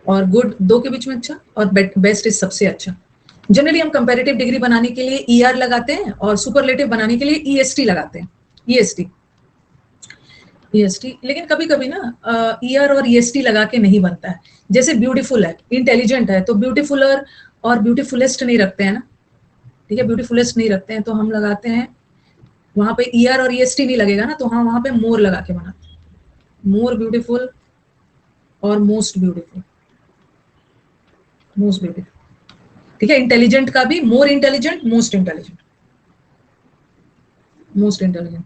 और गुड 2 के बीच में अच्छा, और बेस्ट इज सबसे अच्छा। जनरली हम कंपैरेटिव डिग्री बनाने के लिए ईआर लगाते हैं, और सुपरलेटिव बनाने के लिए ईएसटी लगाते हैं। EST, EST. लेकिन कभी कभी ना ईआर और ईएसटी लगा के नहीं बनता है। जैसे ब्यूटीफुल है, इंटेलिजेंट है, तो ब्यूटीफुलर और ब्यूटीफुलेस्ट नहीं रखते हैं ना। ठीक है, ब्यूटीफुलेस्ट नहीं रखते हैं, तो हम लगाते हैं वहां पे ईआर और ईएसटी नहीं लगेगा ना, तो हम वहां पे मोर लगा के बनाते हैं। मोर ब्यूटीफुल और मोस्ट ब्यूटीफुल, मोस्ट ब्यूटीफुल, ठीक है। इंटेलिजेंट का भी more intelligent, most intelligent, most intelligent.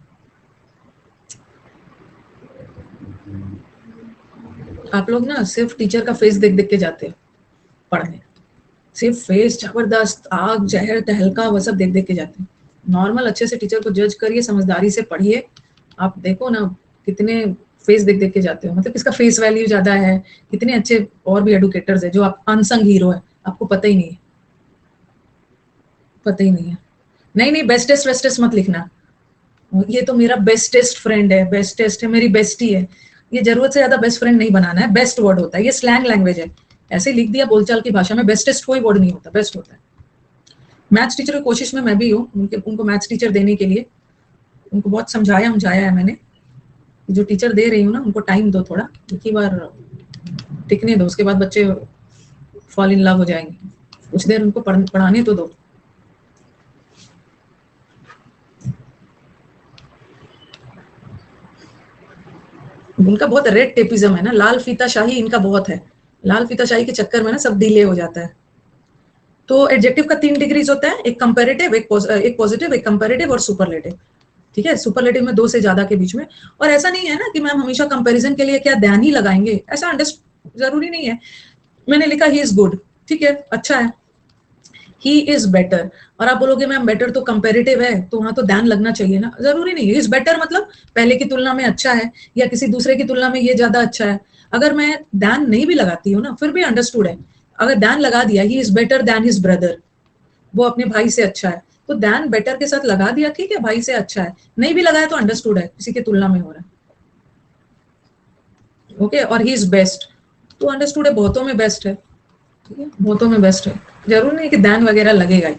आप लोग ना सिर्फ टीचर का फेस देख देख के जाते हैं पढ़ने, सिर्फ फेस जबरदस्त आग जहर तहलका वो सब देख देख के जाते हैं। नॉर्मल अच्छे से टीचर को जज करिए, समझदारी से पढ़िए। आप देखो ना कितने फेस देख देख के जाते हो, मतलब किसका फेस वैल्यू ज्यादा है। कितने अच्छे और भी एडुकेटर्स है जो आप अनसंग हीरो है, आपको पता ही नहीं है, पता ही नहीं है। नहीं नहीं, बेस्टेस्ट वेस्टेस्ट मत लिखना। ये तो मेरा बेस्टेस्ट फ्रेंड है, बेस्टेस्ट है, मेरी बेस्टी है। ये जरूरत से ज्यादा बेस्ट फ्रेंड नहीं बनाना है। बेस्ट वर्ड होता है, ये स्लैंग लैंग्वेज है, ऐसे लिख दिया बोलचाल की भाषा में। बेस्टेस्ट कोई वर्ड नहीं होता, बेस्ट होता है। मैथ्स टीचर की कोशिश में मैं भी हूँ, उनको मैथ्स टीचर देने के लिए उनको बहुत समझाया है मैंने। जो टीचर दे रही हूँ ना, उनको टाइम दो थोड़ा, एक ही बार टिकने दो, उसके बाद बच्चे फॉल इन लव हो जाएंगे। कुछ देर उनको पढ़ाने तो दो। उनका बहुत रेड टेपिज्म है ना, लाल फीता शाही इनका बहुत है। लाल फीता शाही के चक्कर में ना सब डिले हो जाता है। तो एडजेक्टिव का 3 डिग्रीज होता है, एक कंपैरेटिव, एक पॉजिटिव, एक कंपैरेटिव और सुपरलेटिव। ठीक है, सुपरलेटिव में 2 से ज्यादा के बीच में। और ऐसा नहीं है ना कि मैम हमेशा कंपैरिजन के लिए क्या ध्यान ही लगाएंगे, ऐसा जरूरी नहीं है। मैंने लिखा ही इज गुड, ठीक है, अच्छा है। ही इज बेटर, और आप बोलोगे मैम बेटर तो कंपैरेटिव है, तो वहां तो ध्यान लगना चाहिए ना। जरूरी नहीं है। इज बेटर मतलब पहले की तुलना में अच्छा है, या किसी दूसरे की तुलना में ये ज्यादा अच्छा है। अगर मैं ध्यान नहीं भी लगाती हूँ ना, फिर भी अंडरस्टूड है। अगर ध्यान लगा दिया, he is better than his brother, वो अपने भाई से अच्छा है, तो ध्यान बेटर के साथ लगा दिया, ठीक है, भाई से अच्छा है। नहीं भी लगाया तो अंडरस्टूड है, किसी की तुलना में हो रहा है। ओके, और ही इज बेस्ट, तो अंडरस्टूड है, बहुतों में बेस्ट है। ठीक है, बहुतों में बेस्ट है, जरूर नहीं कि ध्यान वगैरह लगेगा ही।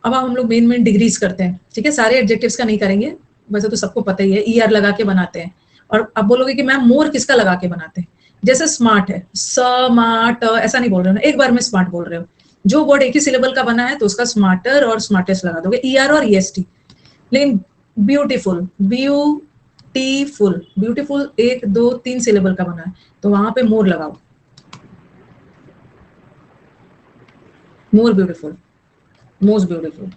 अब हम लोग मेन डिग्रीज करते हैं, ठीक है, सारे एडजेक्टिव्स का नहीं करेंगे, वैसे तो सबको पता ही है, ईआर लगा के बनाते हैं। और अब बोलोगे कि मैम मोर किसका लगा के बनाते हैं? जैसे स्मार्ट है, स्मार्ट, ऐसा नहीं बोल रहे हो ना, एक बार में स्मार्ट बोल रहे हो। जो वर्ड एक ही सिलेबल का बना है तो उसका स्मार्टर और स्मार्टेस्ट लगा दोगे, ईआर और ईएसटी। लेकिन ब्यूटीफुल, ब्यूटीफुल, ब्यूटीफुल 1 2 3 सिलेबल का बना है, तो वहां पे मोर लगाओ, मोर ब्यूटीफुल, मोस्ट ब्यूटीफुल।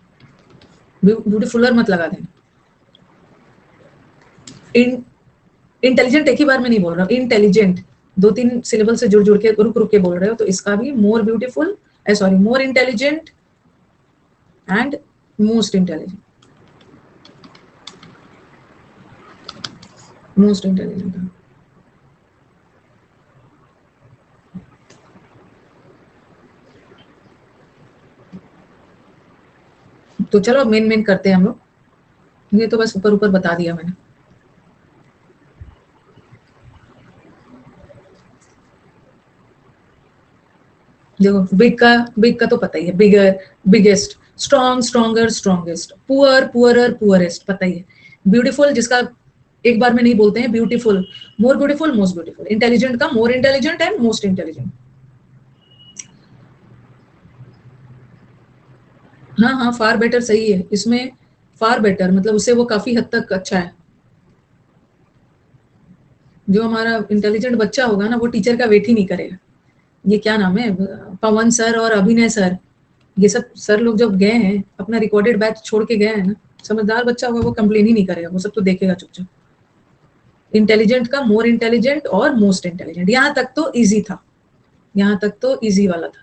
ब्यूटीफुलर मत लगा देना। इंटेलिजेंट एक ही बार में नहीं बोल रहा हूँ, इंटेलिजेंट 2 3 सिलेबल से जुड़ जुड़ के रुक रुक के बोल रहे हो, तो इसका भी more beautiful, sorry, more intelligent and most intelligent, most intelligent. तो चलो मेन करते हैं हम लोग, ये तो बस ऊपर ऊपर बता दिया मैंने। देखो बिग का तो पता ही है, bigger, biggest, strong, stronger, strongest, poor, poorer, poorest, पता ही है। ब्यूटीफुल जिसका एक बार में नहीं बोलते हैं, beautiful, more beautiful, most beautiful. Intelligent का more intelligent and most intelligent. हाँ हाँ, फार बेटर सही है इसमें, फार बेटर मतलब उससे वो काफी हद तक अच्छा है। जो हमारा इंटेलिजेंट बच्चा होगा ना, वो टीचर का वेट ही नहीं करेगा। ये क्या नाम है, पवन सर और अभिनय सर, ये सब सर लोग जब गए हैं अपना रिकॉर्डेड बैच छोड़ के गए हैं ना, समझदार बच्चा होगा वो कंप्लेन ही नहीं करेगा, वो सब तो देखेगा चुपचाप। इंटेलिजेंट का मोर इंटेलिजेंट और मोस्ट इंटेलिजेंट, यहाँ तक तो इजी था, यहाँ तक तो इजी वाला था,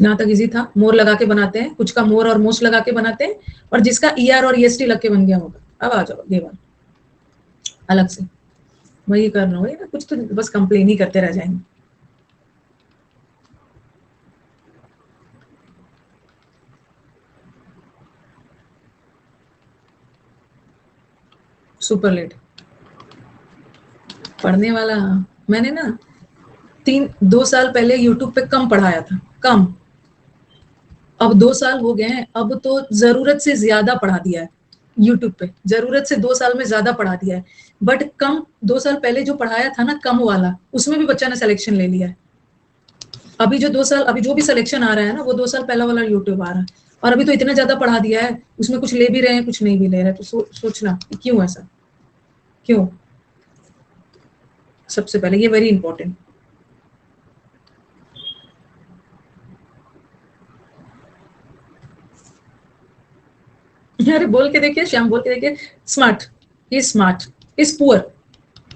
यहाँ तक इजी था। मोर लगा के बनाते हैं, कुछ का मोर और मोस्ट लगा के बनाते हैं, और जिसका ईआर और ईएसटी लग के बन गया होगा। अब आ जाओ ये बात अलग से, वही कर रहा हूँ ना, कुछ तो बस कंप्लेन ही करते रह जाएंगे। सुपरलेट पढ़ने वाला, मैंने ना 2 साल पहले यूट्यूब पे कम पढ़ाया था, कम। अब 2 साल हो गए हैं, अब तो जरूरत से ज्यादा पढ़ा दिया है यूट्यूब पे, जरूरत से 2 साल में ज्यादा पढ़ा दिया है। बट कम 2 साल पहले जो पढ़ाया था ना, कम वाला, उसमें भी बच्चा ने सिलेक्शन ले लिया है। अभी जो 2 साल, अभी जो भी सिलेक्शन आ रहा है ना, वो 2 साल पहला वाला यूट्यूब आ रहा है। और अभी तो इतना ज्यादा पढ़ा दिया है, उसमें कुछ ले भी रहे हैं कुछ नहीं भी ले रहे हैं, तो सोचना क्यों ऐसा, क्यों? सबसे पहले ये वेरी इंपॉर्टेंट। अरे बोल के देखिए श्याम, बोल के देखिए। Smart is poor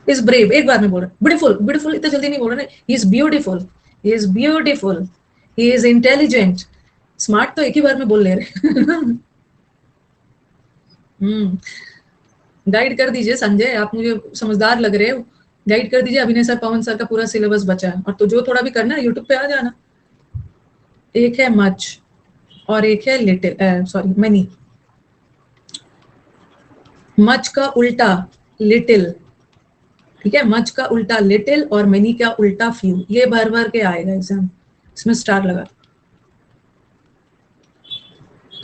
is brave, एक बार में बोल रहे। ब्यूटीफुल, ब्यूटीफुल इतना जल्दी नहीं बोल रहे। He is beautiful, he is beautiful, he is intelligent. Smart तो एक ही बार में बोल ले रहे। गाइड कर दीजिए संजय, आप मुझे समझदार लग रहे हो, गाइड कर दीजिए। अभिनय सर, पवन सर का पूरा सिलेबस बचा है, और तो जो थोड़ा भी करना है यूट्यूब पे आ जाना। एक है मच और एक है लिटिल, सॉरी मैनी। मच का उल्टा लिटिल, ठीक है, मच का उल्टा लिटिल और मैनी का उल्टा फ्यू। ये भर भर के आएगा एग्जाम, इसमें स्टार लगा,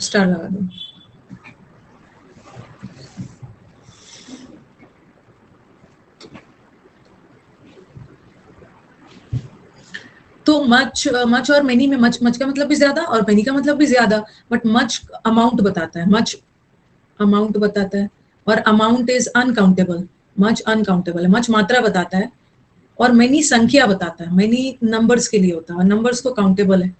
स्टार लगा दो। तो मच और मेनी में मच का मतलब भी ज्यादा और मेनी का मतलब भी ज्यादा, बट मच अमाउंट बताता है, मच अमाउंट बताता है, और amount is uncountable. Much uncountable है, मच मात्रा बताता है, और मेनी संख्या बताता है, मेनी नंबर्स के लिए होता है, और नंबर्स तो काउंटेबल है।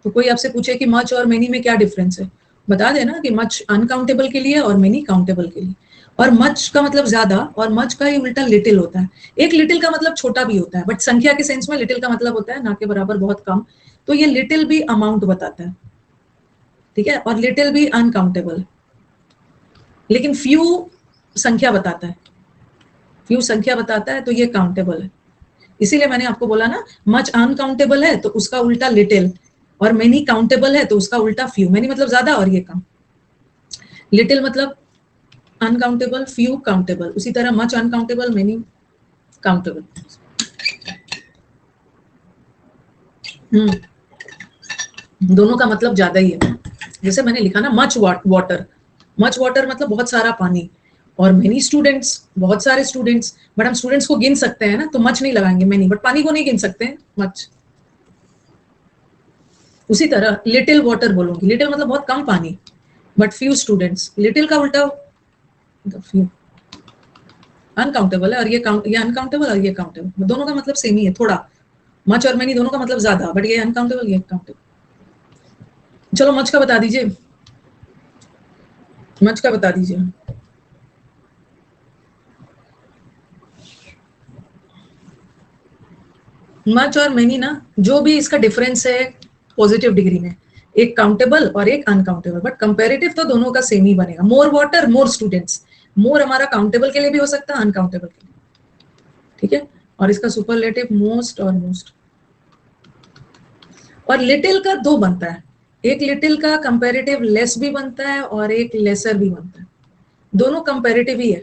तो कोई आपसे पूछे कि मच और मेनी में क्या डिफरेंस है, बता देना कि मच अनकाउंटेबल के लिए और मेनी काउंटेबल के लिए। और मच का मतलब ज्यादा, और मच का ही उल्टा लिटिल होता है। एक लिटिल का मतलब छोटा भी होता है, बट संख्या के सेंस में लिटिल का मतलब होता है ना के बराबर, बहुत कम। तो ये लिटिल भी अमाउंट बताता है, ठीक है, और लिटिल भी अनकाउंटेबल। लेकिन फ्यू संख्या बताता है, फ्यू संख्या बताता है, तो ये काउंटेबल है। इसीलिए मैंने आपको बोला ना, मच अनकाउंटेबल है तो उसका उल्टा लिटिल, और मेनी काउंटेबल है तो उसका उल्टा फ्यू। मेनी मतलब ज्यादा और ये कम, लिटिल मतलब अनकाउंटेबल, फ्यू काउंटेबल। उसी तरह मच अनकाउंटेबल, मेनी काउंटेबल। दोनों का मतलब ज्यादा ही है। जैसे मैंने लिखा ना, मच वाटर, मच वाटर मतलब बहुत सारा पानी, और मेनी स्टूडेंट्स बहुत सारे स्टूडेंट्स। बट हम स्टूडेंट्स को गिन सकते हैं ना, तो मच नहीं लगाएंगे मेनी, बट पानी को नहीं गिन सकते हैं, मच। उसी तरह लिटिल वाटर बोलूंगी, लिटिल मतलब बहुत कम पानी, बट फ्यू स्टूडेंट्स। लिटिल का उल्टा फ्यू, अनकाउंटेबल है, और ये अनकाउंटेबल और ये काउंटेबल। दोनों का मतलब सेम ही है थोड़ा, मच और मेनी दोनों का मतलब ज्यादा, बट ये अनकाउंटेबल ये काउंटेबल। चलो मच का बता दीजिए, मच का बता दीजिए। मच और मेनी ना, जो भी इसका डिफरेंस है पॉजिटिव डिग्री में, एक काउंटेबल और एक अनकाउंटेबल, बट कंपेरेटिव तो दोनों का सेम ही बनेगा। मोर वाटर मोर स्टूडेंट्स, मोर हमारा काउंटेबल के लिए भी हो सकता है, अनकाउंटेबल के लिए, ठीक है। और इसका सुपरलेटिव मोस्ट और मोस्ट। और लिटिल का दो बनता है, एक लिटिल का कंपेरेटिव लेस भी बनता है और एक लेसर भी बनता है। दोनों कंपेरेटिव ही है।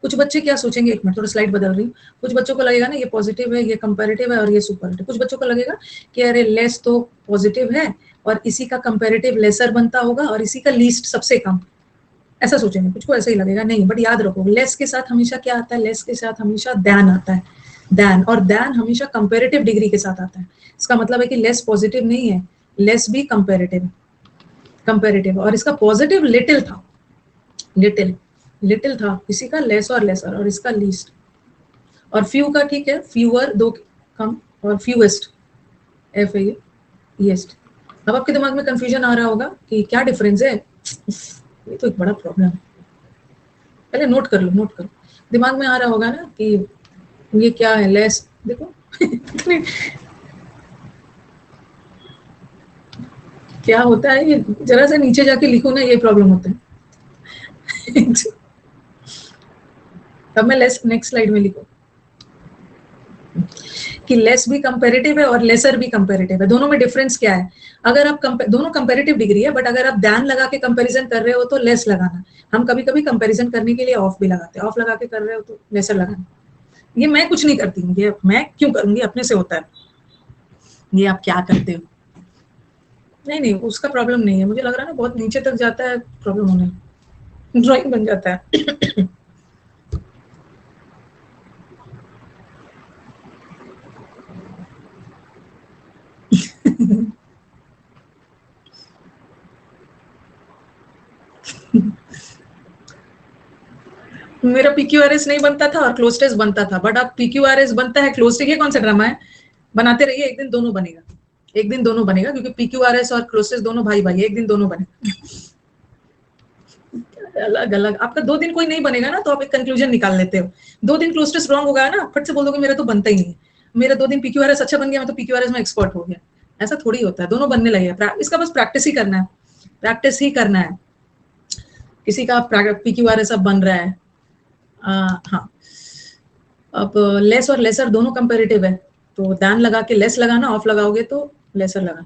कुछ बच्चे क्या सोचेंगे, एक मिनट थोड़ा स्लाइड बदल रही हूँ। कुछ बच्चों को लगेगा ना ये पॉजिटिव है, ये कंपेरेटिव है और ये सुपरलेटिव। कुछ बच्चों को लगेगा कि अरे लेस तो पॉजिटिव है और इसी का कंपेरेटिव लेसर बनता होगा और इसी का लीस्ट सबसे कम, ऐसा सोचेंगे। कुछ को ऐसा ही लगेगा, नहीं। बट याद रखो, लेस के साथ हमेशा क्या आता है, लेस के साथ हमेशा दैन आता है, दैन। और दैन हमेशा कंपेरेटिव डिग्री के साथ आता है। इसका मतलब है कि लेस पॉजिटिव नहीं है, लेस भी कंपेरेटिव, कंपेरेटिव। और इसका पॉजिटिव लिटिल था, लिटिल, लिटिल था इसी का लेस और लेसर, और इसका लीस्ट। और फ्यू का ठीक है, फ्यूअर दो कम, और फ्यूएस्ट एफ है ईएस्ट। अब आपके दिमाग में कंफ्यूजन आ रहा होगा कि क्या डिफरेंस है, ये तो एक बड़ा प्रॉब्लम है। पहले नोट कर लो, नोट करो। दिमाग में आ रहा होगा ना कि ये क्या है, लेस, देखो। क्या होता है ये, जरा सा नीचे जाके लिखो ना, ये प्रॉब्लम होता है। अब मैं लेस नेक्स्ट स्लाइड में लिखो कि लेस भी कंपेरेटिव है और लेसर भी कंपेरेटिव है। दोनों में डिफरेंस क्या है, अगर आप दोनों कंपेरेटिव डिग्री है, बट अगर आप ध्यान लगा के कंपैरिजन कर रहे हो तो लेस लगाना। हम कभी कभी कंपैरिजन करने के लिए ऑफ भी लगाते हैं, ऑफ लगा के कर रहे हो तो लेसर लगाना। ये मैं कुछ नहीं करती हूँ, ये मैं क्यों करूंगी, अपने से होता है। ये आप क्या करते हो, नहीं नहीं उसका प्रॉब्लम नहीं है। मुझे लग रहा है ना बहुत नीचे तक जाता है प्रॉब्लम होने, ड्राइंग बन जाता है। मेरा PQRS नहीं बनता था और क्लोज टेस्ट बनता था, बट अब PQRS बनता है, क्लोज टेस्ट, ये कौन सा ड्रामा है? बनाते रहिए, एक दिन दोनों बनेगा, एक दिन दोनों बनेगा, क्योंकि PQRS और क्लोज टेस्ट दोनों भाई भाई, एक दिन दोनों बनेगा। अलग अलग आपका 2 दिन कोई नहीं बनेगा ना, तो आप एक कंक्लूजन निकाल लेते हो। 2 दिन क्लोज टेस्ट रॉन्ग हो गया ना, फट से बोल दोगे मेरा तो बनता ही नहीं है, मेरा 2 दिन PQRS अच्छा बन गया, मैं तो PQRS में एक्सपर्ट हो गया। ऐसा थोड़ी होता है, दोनों बनने लगे। इसका बस प्रैक्टिस ही करना है, प्रैक्टिस ही करना है। किसी का PQRS अब बन रहा है, हाँ, अब लेस और लेसर दोनों कंपेरेटिव है, तो दैन लगा के लेस लगाना, ऑफ लगाओगे तो लेसर लगा।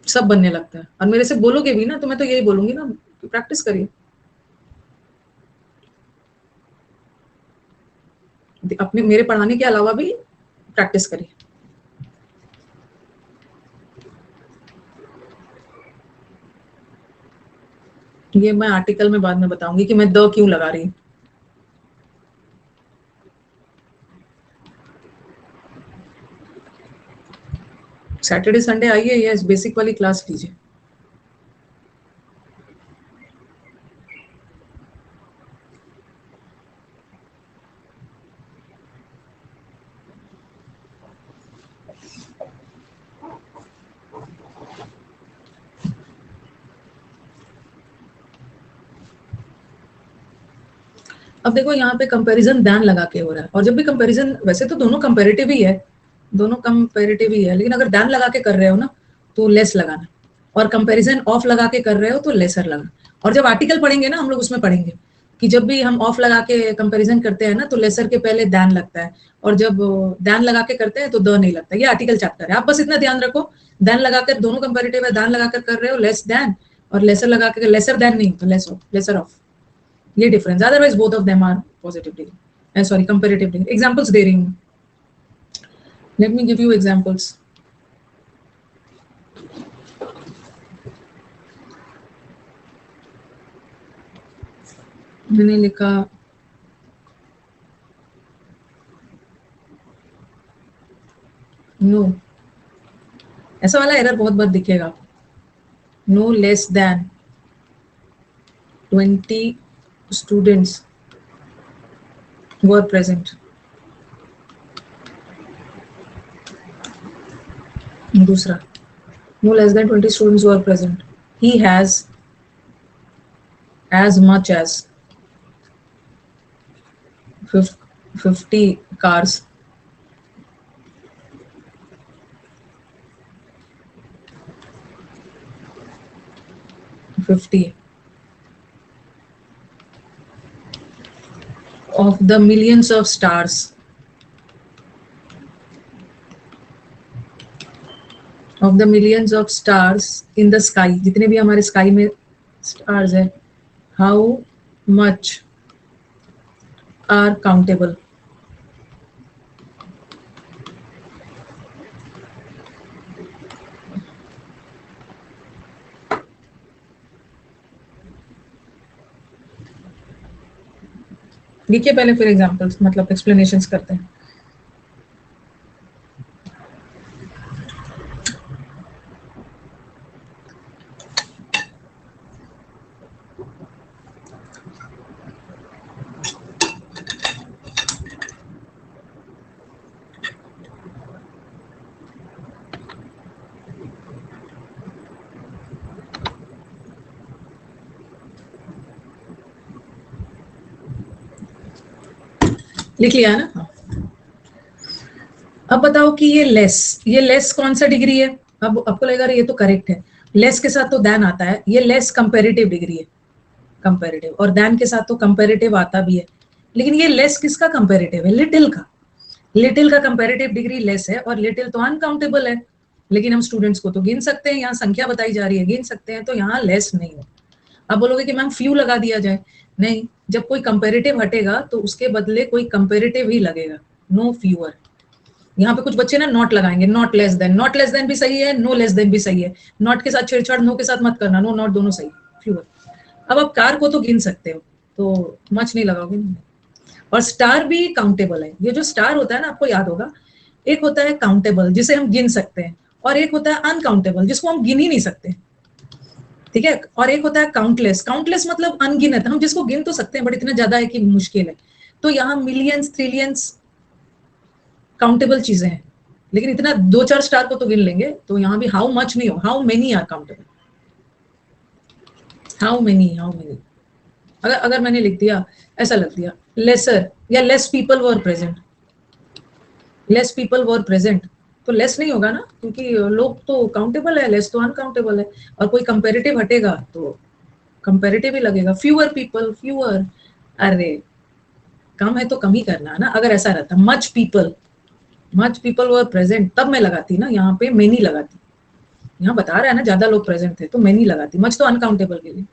सब बनने लगता है, और मेरे से बोलोगे भी ना, तो मैं तो यही बोलूंगी ना, प्रैक्टिस करिए, अपने मेरे पढ़ाने के अलावा भी प्रैक्टिस करिए। ये मैं आर्टिकल में बाद में बताऊंगी कि मैं द क्यों लगा रही हूँ। सैटरडे संडे आइए, यस, बेसिक वाली क्लास लीजिए। अब देखो यहाँ पे कंपैरिजन दैन लगा के हो रहा है, और जब भी कंपैरिजन, वैसे तो दोनों कंपैरेटिव ही है, दोनों कंपैरेटिव ही है, लेकिन अगर दैन लगा के कर रहे हो ना तो लेस लगाना, और कंपैरिजन ऑफ लगा के कर रहे हो तो लेसर लगाना। और जब आर्टिकल पढ़ेंगे ना हम लोग, उसमें पढ़ेंगे कि जब भी हम ऑफ लगा के कंपैरिजन करते हैं ना, तो लेसर के पहले दैन लगता है, और जब दैन लगा के करते हैं तो द नहीं लगता। ये आर्टिकल चैप्टर है, आप बस इतना ध्यान रखो, दैन लगाकर दोनों कंपैरेटिव है, दैन लगाकर कर रहे हो लेस दैन, और लेसर लगा के लेसर दैन नहीं तो लेस ऑफ, लेसर ऑफ, ये difference. Otherwise both of them are positive degree, sorry comparative degree. Examples दे रही हूँ, let me give you examples. मैंने लिखा नो, ऐसा वाला एरर बहुत बार दिखेगा, no less than 20 students were present। दूसरा, no less than 20 students were present, he has as much as 50 cars। of the millions of stars, of the millions of stars in the sky, जितने भी हमारे स्काई में स्टार्स है, how much are countable। देखिए पहले, फिर एग्जांपल्स मतलब एक्सप्लेनेशंस करते हैं। लिख लिया है ना? हाँ। अब बताओ कि ये लेस कौन सा डिग्री है? अब आपको लगेगा ये तो करेक्ट है, लेस के साथ तो दैन आता है, ये लेस कंपैरेटिव डिग्री है, कंपैरेटिव, और दैन के साथ तो कंपैरेटिव आता भी है, लेकिन ये लेस किसका कंपैरेटिव है? लिटिल का। लिटिल का कंपैरेटिव डिग्री लेस है, और लिटिल तो अनकाउंटेबल है, लेकिन हम स्टूडेंट्स को तो गिन सकते हैं, यहाँ संख्या बताई जा रही है, गिन सकते हैं, तो यहाँ लेस नहीं हो। अब बोलोगे कि मैम फ्यू लगा दिया जाए, नहीं, जब कोई कंपैरेटिव हटेगा तो उसके बदले कोई कंपैरेटिव ही लगेगा, नो फ्यूअर। यहाँ पे कुछ बच्चे ना नॉट लगाएंगे, not less than, not less than भी सही है, नो लेस देन भी सही है, नॉट के साथ छेड़छाड़ नो के साथ मत करना, नो नॉट दोनों सही, फ्यूअर। अब आप कार को तो गिन सकते हो, तो मच नहीं लगाओगे। और स्टार भी काउंटेबल है, ये जो स्टार होता है ना, आपको याद होगा, एक होता है काउंटेबल जिसे हम गिन सकते हैं, और एक होता है अनकाउंटेबल, जिसको हम गिन ही नहीं सकते, ठीक है, और एक होता है काउंटलेस। काउंटलेस मतलब अनगिनत, हम जिसको गिन तो सकते हैं बट इतना ज्यादा है कि मुश्किल है। तो यहाँ मिलियंस, ट्रिलियंस काउंटेबल चीजें हैं, लेकिन इतना 2-4 स्टार को तो गिन लेंगे। तो यहाँ भी हाउ मच नहीं हो, how many are countable, how many, how many. अगर मैंने लिख दिया, ऐसा लिख दिया लेसर या less people were present, less people were present, तो लेस नहीं होगा ना, क्योंकि लोग तो काउंटेबल है, लेस तो अनकाउंटेबल है, और कोई कंपेरेटिव हटेगा तो कंपेरेटिव ही लगेगा। फ्यूअर पीपल, फ्यूअर, अरे कम है तो कम ही करना है ना। अगर ऐसा रहता मच पीपल वर प्रेजेंट, तब मैं लगाती ना, यहाँ पे मेनी लगाती। यहाँ बता रहा है ना ज्यादा लोग प्रेजेंट थे, तो मेनी लगाती। मच तो अनकाउंटेबल के लिए,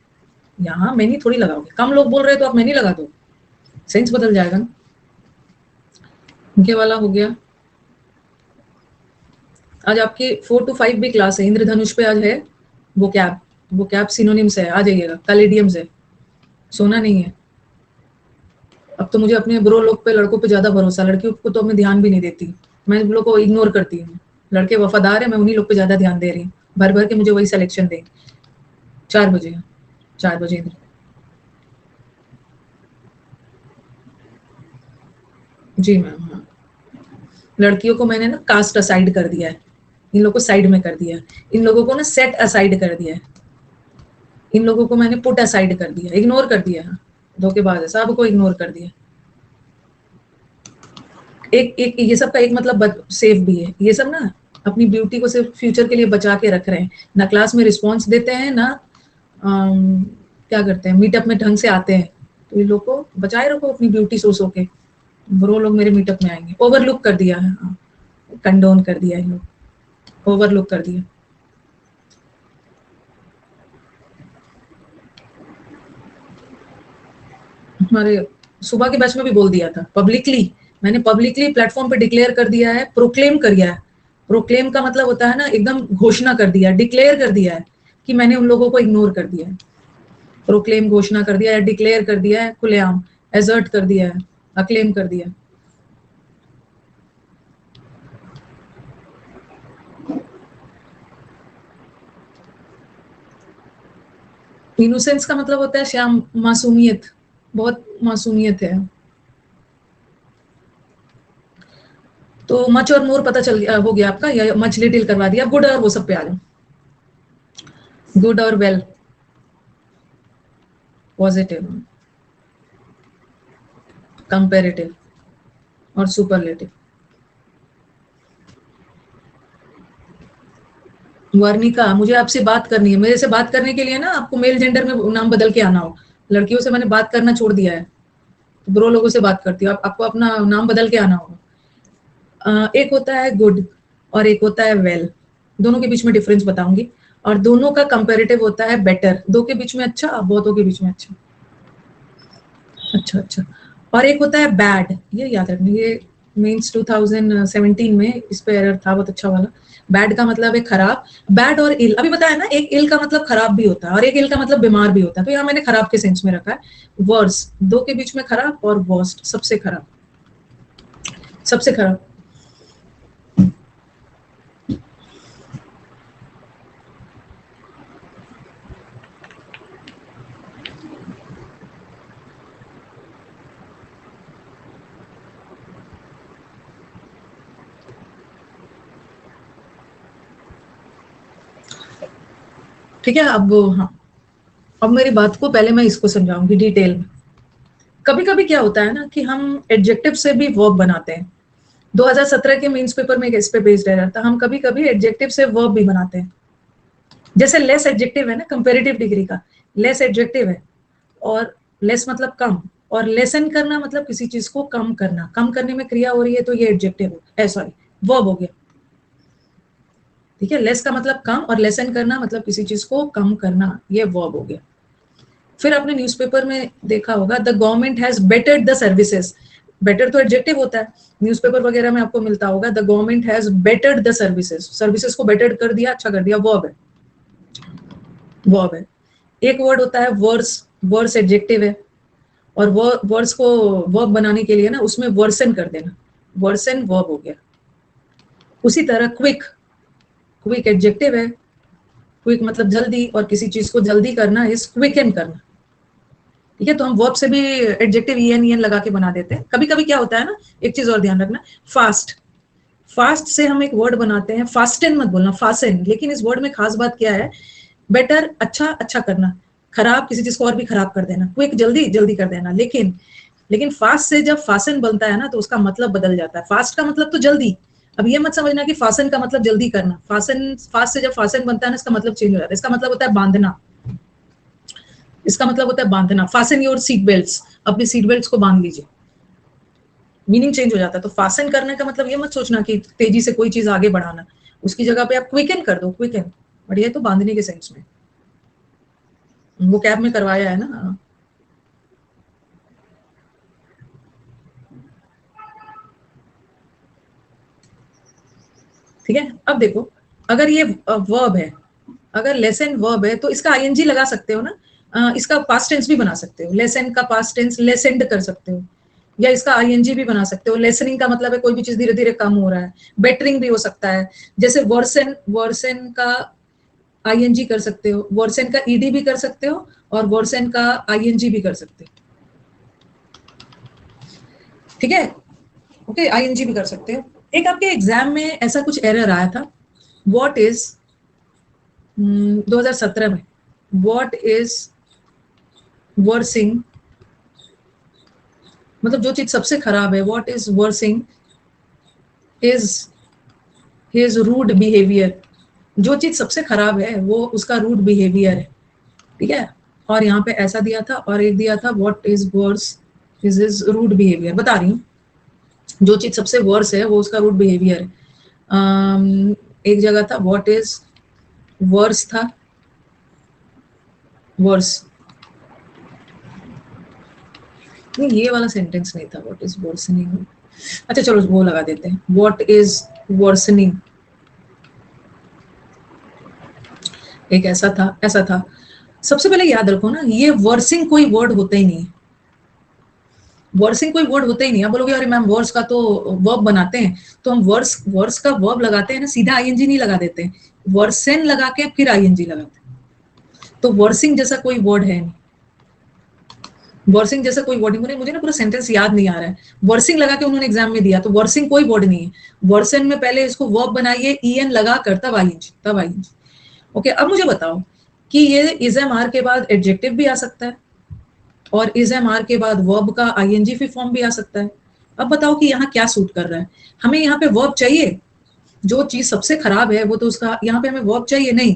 यहाँ मेनी थोड़ी लगाओगे। कम लोग बोल रहे तो आप मेनी लगा दो, सेंस बदल जाएगा ना। उनके वाला हो गया। आज आपकी 4 to 5 भी क्लास है, इंद्रधनुष पे आज है वो कैब सिनोनिम्स है, आ जाइएगा। कल इडियम्स है, सोना नहीं है। अब तो मुझे अपने ब्रो लोग पे, लड़कों पे ज्यादा भरोसा, लड़कियों को तो मैं ध्यान भी नहीं देती, मैं उन लोग को इग्नोर करती हूँ। लड़के वफादार है, मैं उन्हीं लोग पे ज्यादा ध्यान दे रही हूँ, भर भर के मुझे वही सिलेक्शन दे। 4 बजे, 4 बजे इंद्र। जी मैम, हाँ। लड़कियों को मैंने ना कास्ट असाइड कर दिया है, इन लोगों को साइड में कर दिया है, इन लोगों को ना सेट असाइड कर दिया है, इन लोगों को मैंने पुट असाइड कर दिया, इग्नोर कर दिया है, धोखेबाज है, सबको इग्नोर कर दिया। एक एक ये सब का एक मतलब सेफ भी है। ये सब ना अपनी ब्यूटी को सिर्फ फ्यूचर के लिए बचा के रख रहे हैं, ना क्लास में रिस्पॉन्स देते हैं, ना क्या करते हैं, मीटअप में ढंग से आते हैं। तो ये लोग को बचाए रखो अपनी ब्यूटी सो के। ब्रो लोग मेरे मीटअप में आएंगे। ओवरलुक कर दिया है, कंडोन कर दिया है, लोग ओवरलुक कर दिया। हमारे सुबह के बैच में भी बोल दिया था पब्लिकली, मैंने पब्लिकली प्लेटफॉर्म पे डिक्लेयर कर दिया है, प्रोक्लेम कर दिया है। प्रोक्लेम का मतलब होता है ना एकदम घोषणा कर दिया, डिक्लेयर कर दिया है कि मैंने उन लोगों को इग्नोर कर दिया है। प्रोक्लेम घोषणा कर दिया है, डिक्लेयर कर दिया है, खुलेआम एजर्ट कर दिया है, अक्लेम कर दिया। इनोसेंस का मतलब होता है श्याम, मासूमियत, बहुत मासूमियत है। तो मच और मोर पता चल गया, हो गया आपका, या मच लिटिल करवा दिया। गुड और वो सब पे आ जाओ, गुड और वेल, पॉजिटिव, कंपेरेटिव और सुपरलेटिव। वर्णिका, मुझे आपसे बात करनी है। मेरे से बात करने के लिए ना आपको मेल जेंडर में नाम बदल के आना हो। लड़कियों से मैंने बात करना छोड़ दिया है, तो ब्रो लोगों से बात करती हूँ। आपको अपना नाम बदल के आना होगा। एक होता है गुड और एक होता है वेल, दोनों के बीच में डिफरेंस बताऊंगी। और दोनों का कंपेरेटिव होता है बेटर, दो के बीच में अच्छा, बहुतों के बीच में अच्छा। अच्छा अच्छा। और एक होता है बैड, ये याद रखना, ये मीन्स 2017 में इस पे एरर था बहुत अच्छा वाला। बैड का मतलब है खराब। बैड और इल, अभी बताया ना, एक इल का मतलब खराब भी होता है और एक इल का मतलब बीमार भी होता है, तो यहाँ मैंने खराब के सेंस में रखा है। वर्स, दो के बीच में खराब, और वर्स्ट सबसे खराब, सबसे खराब। ठीक है, अब हाँ, अब मेरी बात को पहले मैं इसको समझाऊंगी डिटेल में। कभी कभी क्या होता है ना कि हम एडजेक्टिव से भी वर्ब बनाते हैं। 2017 के मेंस पेपर में इस पे बेस्ड है, था हम कभी कभी एडजेक्टिव से वर्ब भी बनाते हैं। जैसे लेस एडजेक्टिव है ना, कंपेरेटिव डिग्री का लेस एडजेक्टिव है, और लेस मतलब कम, और लेसन करना मतलब किसी चीज को कम करना, कम करने में क्रिया हो रही है तो ये एडजेक्टिव है, सॉरी वर्ब हो गया। ठीक है, लेस का मतलब कम और लेसन करना मतलब किसी चीज को कम करना, ये वर्ब हो गया। फिर आपने न्यूज़पेपर में देखा होगा, the government has battered the services. Better तो एडजेक्टिव होता है, न्यूज़पेपर वगैरह में आपको मिलता होगा, the government has battered the services, services को बेटर्ड कर दिया, अच्छा कर दिया, वर्ब है, वर्ब है। एक वर्ड होता है वर्स, वर्स एडजेक्टिव है, और वर्स को वर्ब बनाने के लिए ना उसमें वर्सन कर देना, वर्सन वर्ब हो गया। उसी तरह क्विक, क्विक एडजेक्टिव है, क्विक मतलब जल्दी, और किसी चीज को जल्दी करना इज क्विकन करना। ठीक है, तो हम वर्ब से भी एडजेक्टिव ईएन लगा के बना देते हैं। कभी कभी क्या होता है ना, एक चीज और ध्यान रखना, फास्ट, फास्ट से हम एक वर्ड बनाते हैं, फास्टन मत बोलना, फासन। लेकिन इस वर्ड में खास बात क्या है, बेटर, अच्छा, अच्छा करना, खराब किसी चीज को और भी खराब कर देना, क्विक जल्दी जल्दी कर देना। लेकिन फास्ट से जब फासन बनता है ना, तो उसका मतलब बदल जाता है। फास्ट का मतलब तो जल्दी, अब ये मत समझना कि फासन का मतलब जल्दी करना। फासन, फास्ट से जब फासन बनता है ना, इसका मतलब चेंज हो जाता है। इसका मतलब होता है बांधना, इसका मतलब होता है बांधना। फासन योर सीट बेल्ट, अपनी सीट बेल्ट को बांध लीजिए, मीनिंग चेंज हो जाता है। तो फासन करने का मतलब ये मत सोचना कि तेजी से कोई चीज आगे बढ़ाना, उसकी जगह पे आप क्विकन कर दो, क्विकन। बट ये तो बांधने के सेंस में, वो कैब में करवाया है ना। ठीक है, अब देखो, अगर ये वर्ब है, अगर लेसन वर्ब है, तो इसका आईएनजी लगा सकते हो ना। इसका पास्ट टेंस भी बना सकते हो, लेसन का पास्ट टेंस लेसेंड कर सकते हो, या इसका आईएनजी भी बना सकते हो। लेसनिंग का मतलब है कोई भी चीज धीरे धीरे कम हो रहा है। बेटरिंग भी हो सकता है, जैसे वर्सन, वर्सन का आईएनजी कर सकते हो, वर्सन का ईडी भी कर सकते हो, और वर्सन का आईएनजी भी कर सकते हो। ठीक है, ओके, आईएनजी भी कर सकते हो। एक आपके एग्जाम में ऐसा कुछ एरर आया था, व्हाट इज 2017 में, व्हाट इज वर्सिंग, मतलब जो चीज सबसे खराब है, what is worsening is his rude behaviour. जो चीज सबसे खराब है वो उसका रूड बिहेवियर है। ठीक है, और यहाँ पे ऐसा दिया था, और एक दिया था what is worse is his rude behaviour. बता रही हूँ, जो चीज सबसे वर्स है वो उसका रूड बिहेवियर है। एक जगह था व्हाट इज वर्स, था वर्स, नहीं ये वाला सेंटेंस नहीं था, व्हाट इज वर्सनिंग। अच्छा चलो वो लगा देते हैं, व्हाट इज वर्सनिंग। एक ऐसा था, ऐसा था। सबसे पहले याद रखो ना, ये वर्सिंग कोई वर्ड होता ही नहीं है, वर्सिंग कोई वर्ड होता ही नहीं। आप बोलोगे अरे मैम वर्स का तो वर्ब बनाते हैं, तो हम वर्स, वर्स का वर्ब लगाते हैं ना, सीधा आईएनजी नहीं लगा देते हैं, वर्सन लगा के फिर आईएनजी लगाते हैं। तो वर्सिंग जैसा कोई वर्ड है नहीं, वर्सिंग जैसा कोई वर्ड नहीं। मुझे ना पूरा सेंटेंस याद नहीं आ रहा है, वर्सिंग लगा के उन्होंने एग्जाम में दिया, तो वर्सिंग कोई वर्ड नहीं है। वर्सन में पहले इसको वर्ब बनाइए ईएन लगा कर, तब आईएनजी, तब आईएनजी। ओके, अब मुझे बताओ कि ये इज एम आर के बाद एडजेक्टिव भी आ सकता है, और इज एम आर के बाद वर्ब का आईएनजी भी फॉर्म भी आ सकता है। अब बताओ कि यहाँ क्या सूट कर रहा है। हमें यहाँ पे वर्ब चाहिए, जो चीज सबसे खराब है वो तो उसका, यहाँ पे हमें वर्ब चाहिए नहीं,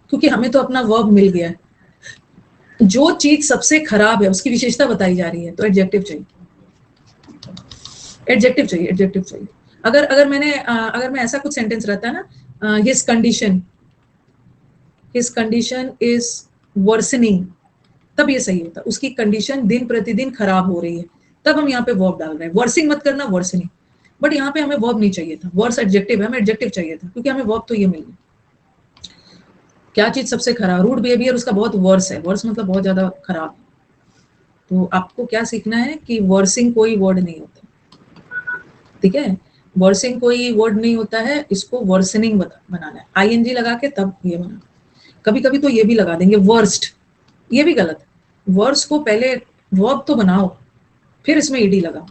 क्योंकि हमें तो अपना वर्ब मिल गया है। जो चीज सबसे खराब है उसकी विशेषता बताई जा रही है, तो एडजेक्टिव चाहिए, एडजेक्टिव चाहिए, एडजेक्टिव चाहिए। अगर अगर मैंने अगर मैं ऐसा कुछ सेंटेंस रहता है ना, his condition, his condition is worsening, तब ये सही होता, उसकी कंडीशन दिन प्रतिदिन खराब हो रही है, तब हम यहाँ पे वर्ब डाल रहे हैं। वर्सिंग मत करना, वर्सनिंग। बट यहाँ पे हमें वर्ब नहीं चाहिए था, वर्स एडजेक्टिव है, हमें एडजेक्टिव चाहिए था, क्योंकि हमें वर्ब तो ये मिल गया। क्या चीज सबसे खराब, रूड बिहेवियर उसका बहुत वर्स है, वर्स मतलब बहुत ज्यादा खराब। तो आपको क्या सीखना है कि वर्सिंग कोई वर्ड नहीं होता। ठीक है, वर्सिंग कोई वर्ड नहीं होता है, इसको वर्सनिंग बनाना है, आईएनजी लगा के तब ये बनाना। कभी कभी तो ये भी लगा देंगे वर्स्ट, ये भी गलत है। वर्स को पहले वर्ब तो बनाओ, फिर इसमें ईडी लगाओ।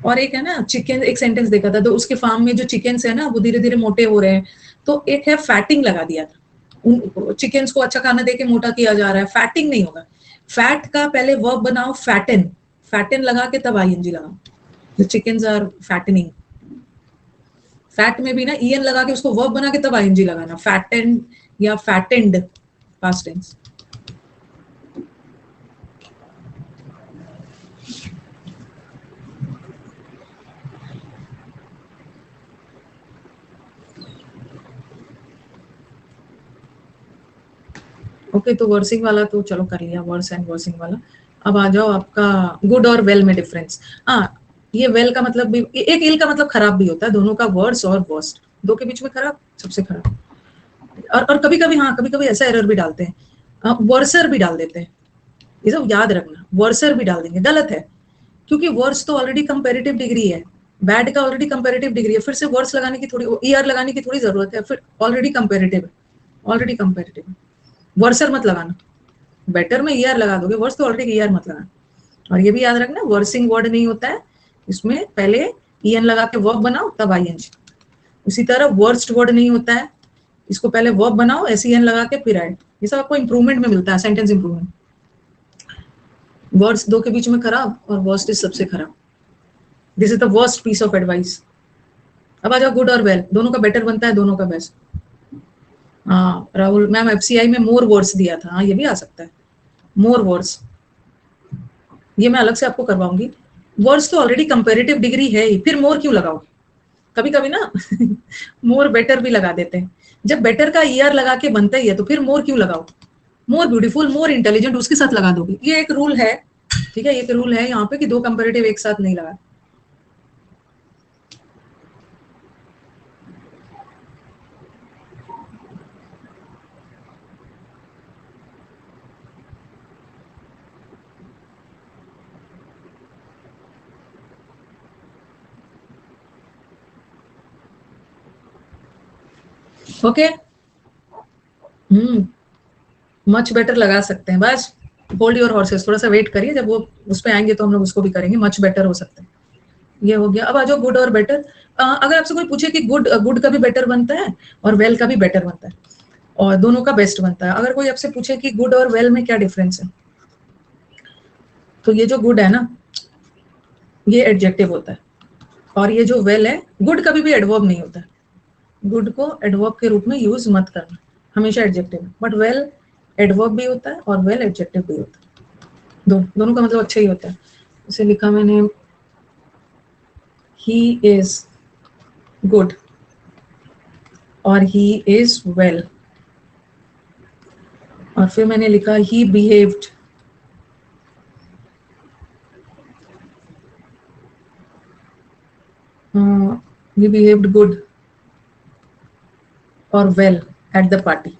और एक है ना चिकन, एक सेंटेंस देखा था, तो उसके फार्म में जो चिकन्स है ना वो धीरे धीरे मोटे हो रहे हैं, तो एक है फैटिंग लगा दिया था। उन चिकन्स को अच्छा खाना देके मोटा किया जा रहा है, फैटिंग नहीं होगा। फैट का पहले वर्ब बनाओ फैटन, फैटन लगा के तब आईएनजी लगाओ। The chickens are fattening, fat में भी ना ईएन लगा के उसको वर्ब बना के तब आईएनजी लगाना, फैटेंड या फैटेंड, पास्ट टेंस। ओके, तो वर्सिंग वाला तो चलो कर लिया, वर्स एंड वर्सिंग वाला। अब आ जाओ आपका गुड और वेल में डिफरेंस। हाँ, ये वेल का मतलब भी, एक इल का मतलब खराब भी होता है, दोनों का वर्स और वर्स्ट, दो के बीच में खराब, सबसे खराब। और कभी कभी, हाँ कभी कभी ऐसा एरर भी डालते हैं, वर्सर भी डाल देते हैं। ये सब याद रखना, वर्सर भी डाल देंगे, गलत है, क्योंकि वर्स तो ऑलरेडी कंपेरेटिव डिग्री है, बैड का ऑलरेडी कंपैरेटिव डिग्री है, फिर से वर्स लगाने की थोड़ी ईआर लगाने की थोड़ी जरूरत है, फिर ऑलरेडी कंपैरेटिव है, वर्सर मत लगाना, बेटर में ईआर लगा दोगे, वर्स तो ऑलरेडी ईआर मत लगाना। और ये भी याद रखना वर्सिंग वर्ड नहीं होता है, इसमें पहले ईएन लगा के वर्ब बनाओ तब आईएनजी। उसी तरह वर्स्ट वर्ड नहीं होता है, इसको पहले वर्ब बनाओ एसईएन लगा के फिर ऐड। ये सब आपको इंप्रूवमेंट में मिलता है, सेंटेंस इंप्रूवमेंट। वर्ड्स दो के बीच में खराब और वर्स्ट इज सबसे खराब। This is the worst piece of advice. अब आ जाओ गुड और वेल, दोनों का बेटर बनता है, दोनों का बेस्ट। हाँ राहुल मैम एफसीआई में मोर वर्ड्स दिया था, हाँ ये भी आ सकता है, मोर वर्ड्स, ये मैं अलग से आपको करवाऊंगी। वर्ड्स तो ऑलरेडी कंपैरेटिव डिग्री है ही, फिर मोर क्यों लगाओगे? कभी कभी ना मोर बेटर भी लगा देते हैं, जब बेटर का ईआर लगा के बनता ही है तो फिर मोर क्यों लगाओ? मोर ब्यूटीफुल, मोर इंटेलिजेंट उसके साथ लगा दोगे, ये एक रूल है, ठीक है, एक रूल है यहाँ पे कि दो कंपैरेटिव एक साथ नहीं लगा। ओके मच बेटर लगा सकते हैं, बस होल्ड योर हॉर्सेस, थोड़ा सा वेट करिए, जब वो उस पर आएंगे तो हम लोग उसको भी करेंगे, मच बेटर हो सकता है। ये हो गया। अब आ जाओ गुड और बेटर। अगर आपसे कोई पूछे कि गुड का भी बेटर बनता है और वेल का भी बेटर बनता है और दोनों का बेस्ट बनता है, अगर कोई आपसे पूछे कि गुड और वेल में क्या डिफरेंस है, तो ये जो गुड है ना ये एडजेक्टिव होता है, और ये जो वेल है, गुड कभी भी एडवर्ब नहीं होता है, गुड को एडवर्ब के रूप में यूज मत करना, हमेशा एडजेक्टिव है, बट वेल एडवर्ब भी होता है और वेल एडजेक्टिव भी होता है, दोनों का मतलब अच्छा ही होता है। इसे लिखा मैंने he is good और he is well, और फिर मैंने लिखा he behaved good or well at the party।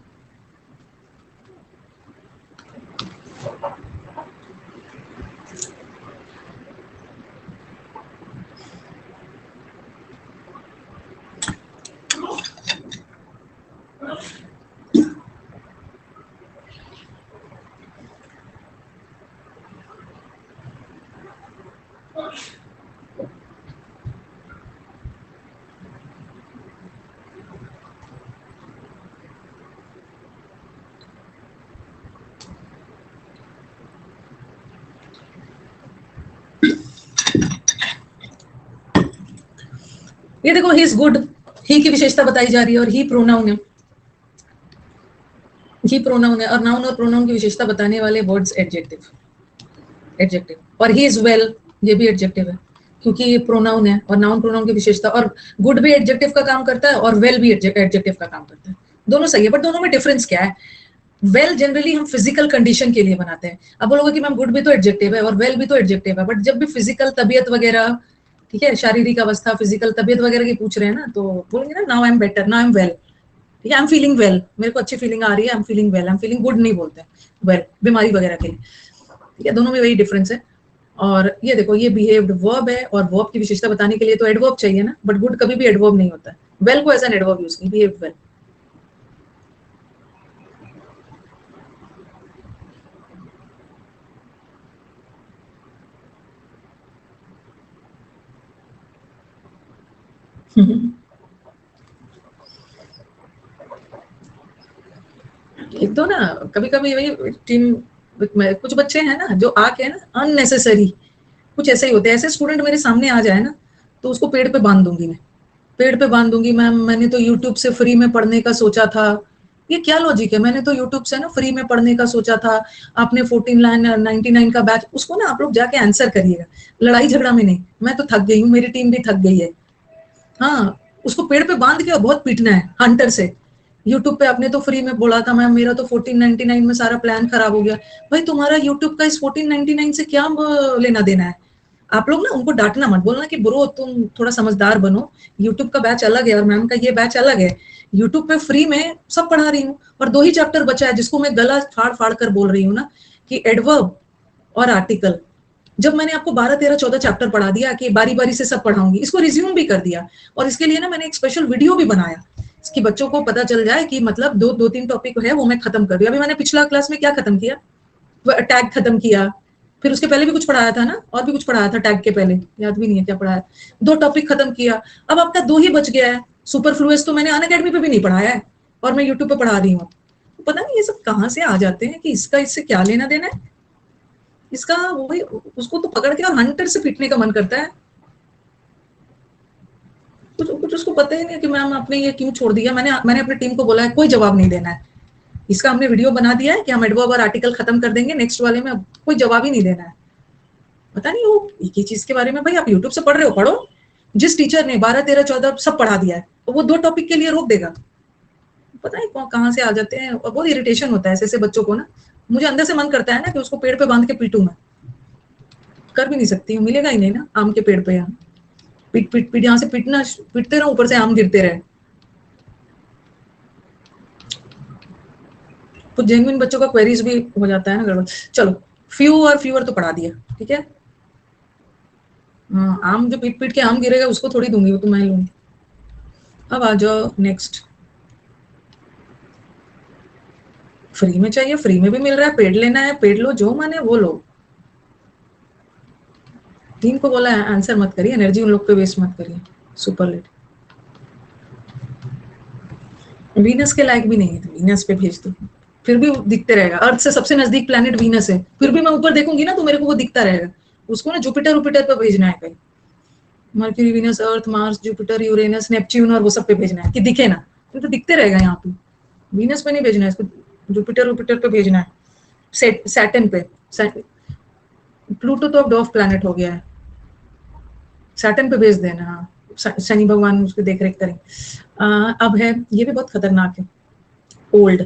ये देखो ही इज गुड, ही की विशेषता बताई जा रही है और ही प्रोनाउन है, ही प्रोनाउन है, और नाउन और प्रोनाउन की विशेषता बताने वाले वर्ड्स एडजेक्टिव, और ही इज वेल ये भी एडजेक्टिव है क्योंकि ये प्रोनाउन है, और नाउन प्रोनाउन की विशेषता, और गुड भी एडजेक्टिव का काम करता है और वेल भी एडजेक्टिव का काम करता है, दोनों सही है, बट दोनों में डिफरेंस क्या है? वेल जनरली हम फिजिकल कंडीशन के लिए बनाते हैं, अब बोलोगे कि मैम गुड भी तो एडजेक्टिव है और वेल भी तो एडजेक्टिव है, बट जब भी फिजिकल तबियत वगैरह, ठीक है, शारीरिक अवस्था, फिजिकल तबियत वगैरह की पूछ रहे हैं ना, तो बोलेंगे ना now I am better, now I am well, ठीक है, आई एम फीलिंग वेल, मेरे को अच्छी फीलिंग आ रही है, I am feeling well, I am feeling good नहीं बोलते, वेल बीमारी वगैरह के लिए, ठीक है, दोनों में वही डिफरेंस है। और ये देखो ये बिहेव्ड वर्ब है, और वर्ब की विशेषता बताने के लिए तो एडवर्ब चाहिए ना, बट गुड कभी भी एडवर्ब नहीं होता है, वेल को एज एन एडवर्ब यूज की, बिहेव्ड वेल। एक तो ना कभी कभी वही टीम में कुछ बच्चे हैं ना जो आके ना अननेसेसरी कुछ ऐसे ही होते हैं, ऐसे स्टूडेंट मेरे सामने आ जाए ना तो उसको पेड़ पे बांध दूंगी मैं, पेड़ पे बांध दूंगी, मैम मैंने तो यूट्यूब से फ्री में पढ़ने का सोचा था। ये क्या लॉजिक है? मैंने तो यूट्यूब से ना फ्री में पढ़ने का सोचा था, आपने 1499 का बैच, उसको ना आप लोग जाके आंसर करिएगा, लड़ाई झगड़ा में नहीं, मैं तो थक गई हूँ, मेरी टीम भी थक गई है। हाँ उसको पेड़ पे बांध के बहुत पीटना है हंटर से, यूट्यूब पे आपने तो फ्री में बोला था मैम, मेरा तो 1499 में सारा प्लान खराब हो गया। भाई तुम्हारा यूट्यूब का इस 1499 से क्या लेना देना है? आप लोग ना उनको डांटना मत, बोलना कि ब्रो तुम थोड़ा समझदार बनो, यूट्यूब का बैच अलग है और मैम का ये बैच अलग है, यूट्यूब पे फ्री में सब पढ़ा रही हूँ, और 2 ही चैप्टर बचा है जिसको मैं गला फाड़ फाड़ कर बोल रही हूँ ना कि एडवर्ब और आर्टिकल, जब मैंने आपको 12, 13, 14 चैप्टर पढ़ा दिया कि बारी बारी से सब पढ़ाऊंगी, इसको रिज्यूम भी कर दिया, और इसके लिए ना मैंने एक स्पेशल वीडियो भी बनाया कि बच्चों को पता चल जाए कि मतलब दो तीन टॉपिक है वो मैं खत्म कर दिया। अभी मैंने पिछला क्लास में क्या खत्म किया, टैग खत्म किया, फिर उसके पहले भी कुछ पढ़ाया था ना, और भी कुछ पढ़ाया था टैग के पहले, याद भी नहीं है क्या पढ़ाया। 2 टॉपिक खत्म किया, अब आपका 2 ही बच गया है। सुपरफ्लुअस तो मैंने अनअकैडमी पे भी नहीं पढ़ाया है, और मैं यूट्यूब पे पढ़ा रही हूँ। तो पता नहीं ये सब कहाँ से आ जाते हैं कि इसका इससे क्या लेना देना है, इसका वही उसको तो पकड़ के और हंटर से पीटने का मन करता है। कुछ उसको पता ही नहीं कि मैम आपने ये क्यों छोड़ दिया। मैंने अपनी टीम को बोला है कोई जवाब नहीं देना है, इसका हमने वीडियो बना दिया है कि हम एडवर्ब और आर्टिकल खत्म कर देंगे, नेक्स्ट वाले में कोई जवाब ही नहीं देना है। पता नहीं वो एक ही चीज के बारे में, भाई आप यूट्यूब से पढ़ रहे हो पढ़ो, जिस टीचर ने 12, 13, 14 सब पढ़ा दिया है तो वो 2 टॉपिक के लिए रोक देगा। पता नहीं कहाँ से आ जाते हैं, और बहुत इरिटेशन होता है ऐसे बच्चों को ना। मुझे अंदर से मन करता है ना कि उसको पेड़ पे बांध के पीटूं मैं, कर भी नहीं सकती हूँ, मिलेगा ही नहीं ना आम के पेड़ पे। यहाँ पीट पीट पीट, यहाँ से पीटते रहो, ऊपर से आम गिरते रहे। तो जेन्युइन बच्चों का क्वेरीज भी हो जाता है ना गड़बड़। चलो फ्यूअर तो पढ़ा दिया, ठीक है। आम जो पीट पीट के आम गिरेगा उसको थोड़ी दूंगी, वो तो मैं लूंगी। अब आ जाओ नेक्स्ट। फ्री में चाहिए, फ्री में भी मिल रहा है, पेड लेना है पेड लो, जो माने वो लो। टीम को बोला है आंसर मत करिए, एनर्जी उन लोग पे वेस्ट मत करिए। सुपरलेट वीनस के लायक भी नहीं है तो वीनस पे भेज दो, फिर भी दिखते रहेगा। अर्थ से सबसे नजदीक प्लैनेट वीनस है, फिर भी मैं ऊपर देखूंगी ना तो मेरे को वो दिखता रहेगा। उसको ना जुपिटर पे भेजना है कहीं, मर्क्यूरी, वीनस, अर्थ, मार्स, जुपिटर, यूरेनस, नेपच्यून और वो सब पे भेजना है कि दिखे ना, तो दिखते रहेगा। यहाँ पे वीनस पे नहीं भेजना है इसको, जुपिटर पे भेजना है, सैटर्न पे। प्लूटो तो अब डॉफ प्लैनेट हो गया है, सैटर्न पे भेज देना। हाँ शनि भगवान उसकी देख रेख करें। अब है ये भी बहुत खतरनाक है, ओल्ड।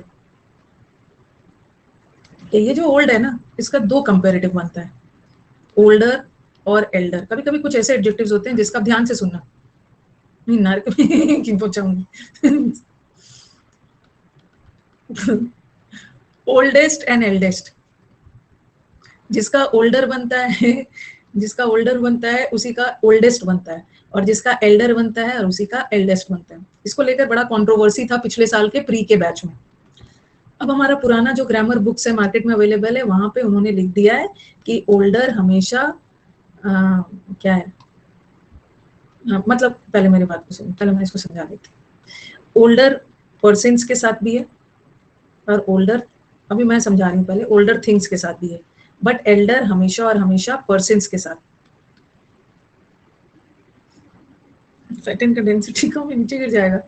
ये जो ओल्ड है ना, इसका 2 कंपेरेटिव बनता है, ओल्डर और एल्डर। कभी कभी कुछ ऐसे एडजेक्टिव्स होते हैं जिसका ध्यान से सुनना, नहीं नर्क में क्यों पहुंचाऊंगी। ओल्डेस्ट एंड एल्डेस्ट, जिसका ओल्डर बनता है उसी का ओल्डेस्ट बनता है, और जिसका एल्डर बनता है और उसी का एल्डेस्ट बनता है। इसको लेकर बड़ा कंट्रोवर्सी था पिछले साल के प्री के बैच में। अब हमारा पुराना जो ग्रामर बुक्स है मार्केट में अवेलेबल है, वहां पे उन्होंने लिख दिया है कि ओल्डर हमेशा क्या है, मतलब पहले मेरी बात को सुनो, पहले मैं इसको समझा देती हूँ। ओल्डर पर्सन्स के साथ भी है, और ओल्डर, अभी मैं समझा रही हूँ, पहले ओल्डर थिंग्स के साथ भी है, बट एल्डर हमेशा और हमेशा पर्सन्स के साथ। का डेंसिटी कम नीचे गिर जाएगा।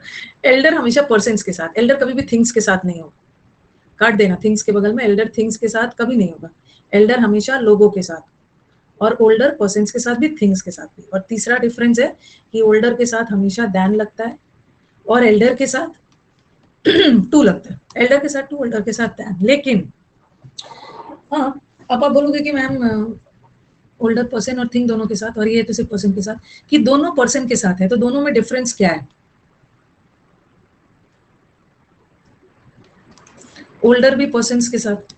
एल्डर हमेशा पर्सन्स के साथ, एल्डर कभी भी थिंग्स के साथ नहीं होगा। काट देना थिंग्स के बगल में, एल्डर थिंग्स के साथ कभी नहीं होगा। एल्डर हमेशा लोगों के साथ, और ओल्डर पर्सन्स के साथ भी, थिंग्स के साथ भी। और तीसरा डिफरेंस है कि ओल्डर के साथ हमेशा दैन लगता है, और एल्डर के साथ टू लगता है। एल्डर के साथ टू, ओल्डर के साथ दैन। लेकिन हाँ, अब आप बोलोगे कि मैम ओल्डर पर्सन और थिंग दोनों के साथ, और ये तो सिर्फ पर्सन के साथ, कि दोनों पर्सन के साथ है, तो दोनों में डिफरेंस क्या है? ओल्डर भी पर्सन के साथ,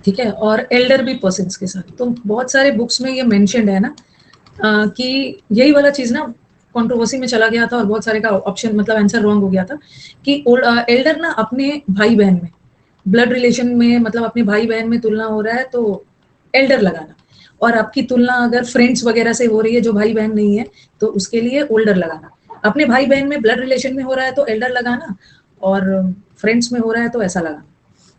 ठीक है, और एल्डर भी पर्सन के साथ। तो बहुत सारे बुक्स में ये मेंशन्ड है ना, कि यही वाला चीज ना कंट्रोवर्सी में चला गया था, और बहुत सारे का ऑप्शन मतलब आंसर रॉन्ग हो गया था कि एल्डर ना अपने भाई बहन में, ब्लड रिलेशन में, मतलब अपने भाई बहन में तुलना हो रहा है तो एल्डर लगाना, और आपकी तुलना अगर फ्रेंड्स वगैरह से हो रही है जो भाई बहन नहीं है तो उसके लिए ओल्डर लगाना। अपने भाई बहन में ब्लड रिलेशन में हो रहा है तो एल्डर लगाना, और फ्रेंड्स में हो रहा है तो ऐसा लगाना,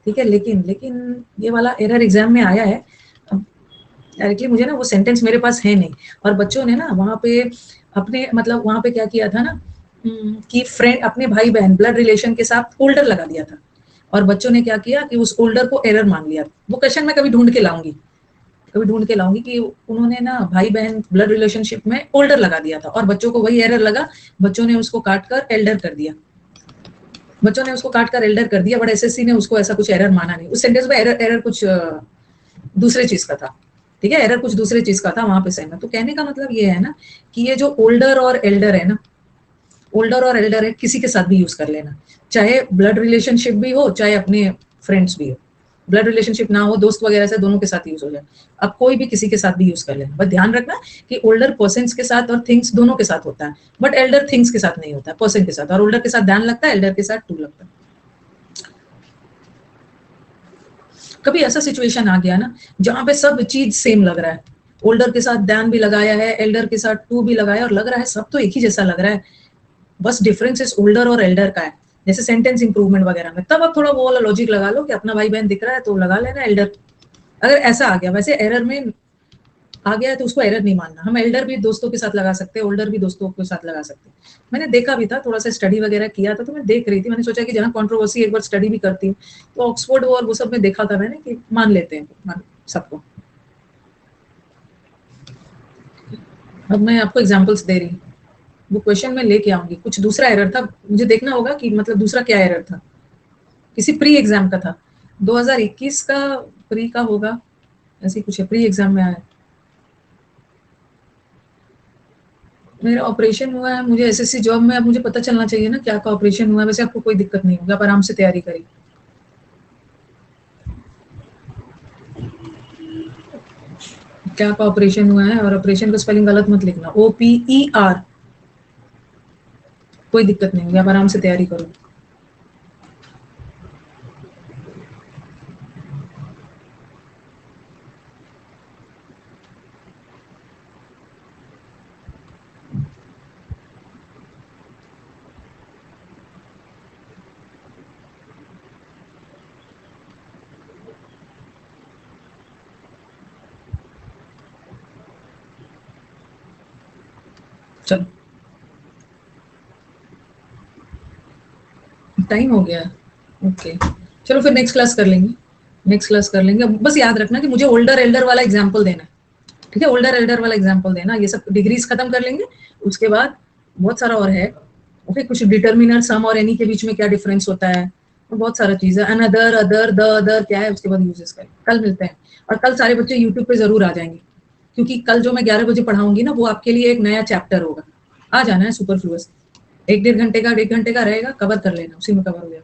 ठीक है। लेकिन ये वाला एरर एग्जाम में आया है। डायरेक्टली मुझे ना वो सेंटेंस मेरे पास है नहीं, और बच्चों ने ना वहाँ पे अपने मतलब वहाँ पे क्या किया था ना, कि फ्रेंड अपने भाई बहन ब्लड रिलेशन के साथ ओल्डर लगा दिया था, और बच्चों ने क्या किया कि उस ओल्डर को एरर मान लिया। वो क्वेश्चन मैं कभी ढूंढ के लाऊंगी कि उन्होंने ना भाई बहन ब्लड रिलेशनशिप में ओल्डर लगा दिया था, और बच्चों को वही एरर लगा, बच्चों ने उसको काट कर एल्डर कर दिया, बट एसएससी ने उसको ऐसा कुछ एरर माना नहीं। उस सेंटेंस में एरर कुछ दूसरे चीज का था, ठीक है, एरर कुछ दूसरे चीज का था वहां पे सही में। तो कहने का मतलब ये है ना कि ये जो ओल्डर और एल्डर है ना, ओल्डर और एल्डर है, किसी के साथ भी यूज कर लेना, चाहे ब्लड रिलेशनशिप भी हो चाहे अपने फ्रेंड्स भी हो, ब्लड रिलेशनशिप ना हो, दोस्त वगैरह से, दोनों के साथ यूज हो जाए। अब कोई भी किसी के साथ भी यूज कर लेना, बस ध्यान रखना कि ओल्डर पर्सन के साथ और थिंग्स दोनों के साथ होता है, बट एल्डर थिंग्स के साथ नहीं होता है, पर्सन के साथ। और ओल्डर के साथ ध्यान लगता है, एल्डर के साथ टू लगता है। कभी ऐसा सिचुएशन आ गया ना जहां पे सब चीज सेम लग रहा है, ओल्डर के साथ ध्यान भी लगाया है, एल्डर के साथ टू भी लगाया, और लग रहा है सब तो एक ही जैसा लग रहा है, बस डिफरेंस इस ओल्डर और एल्डर का है, जैसे सेंटेंस इंप्रूवमेंट वगैरह में। तब आप थोड़ा वो वाला लॉजिक लगा लो कि अपना भाई बहन दिख रहा है तो लगा लेना एल्डर। अगर ऐसा आ गया, वैसे एरर में आ गया है तो उसको एरर नहीं मानना। हम एल्डर भी दोस्तों के साथ लगा सकते हैं, ओल्डर भी दोस्तों के साथ लगा सकते हैं। मैंने देखा भी था, थोड़ा सा स्टडी वगैरह किया था, तो मैं देख रही थी, मैंने सोचा कि जहाँ कंट्रोवर्सी एक बार स्टडी भी करती हूँ, तो ऑक्सफोर्ड और वो सब में देखा था मैंने कि मान लेते हैं सबको। अब मैं आपको एग्जाम्पल्स दे रही हूँ, वो क्वेश्चन में लेके आऊंगी। कुछ दूसरा एरर था, मुझे देखना होगा कि मतलब दूसरा क्या एरर था, किसी प्री एग्जाम का था, 2021 का प्री का होगा, ऐसे कुछ है, प्री एग्जाम में आया। मेरा ऑपरेशन हुआ है, मुझे एसएससी जॉब में, अब मुझे पता चलना चाहिए ना क्या का ऑपरेशन हुआ है। वैसे आपको कोई दिक्कत नहीं होगी, आप आराम से तैयारी करिए। क्या का ऑपरेशन हुआ है, और ऑपरेशन का स्पेलिंग गलत मत लिखना, OPER। कोई दिक्कत नहीं होगी, आप आराम से तैयारी करो। चलो, टाइम हो गया, ओके। चलो फिर नेक्स्ट क्लास कर लेंगे, नेक्स्ट क्लास कर लेंगे। बस याद रखना कि मुझे ओल्डर एल्डर वाला एग्जाम्पल देना है, ठीक है? ओल्डर एल्डर वाला एग्जाम्पल देना। ये सब डिग्रीज खत्म कर लेंगे, उसके बाद बहुत सारा और है, ओके? कुछ डिटर्मिनर, सम और एनी के बीच में क्या डिफरेंस होता है, और बहुत सारा चीज है। अनदर, अदर, द अदर क्या है, उसके बाद यूजेस करें। कल मिलते हैं, और कल सारे बच्चे यूट्यूब पे जरूर आ जाएंगे, क्योंकि कल जो मैं 11 बजे पढ़ाऊंगी ना, वो आपके लिए एक नया चैप्टर होगा। आ जाना है सुपरफ्लूअस, 1 डेढ़ घंटे का, 1 घंटे का रहेगा, कवर कर लेना, उसी में कवर हो जाएगा।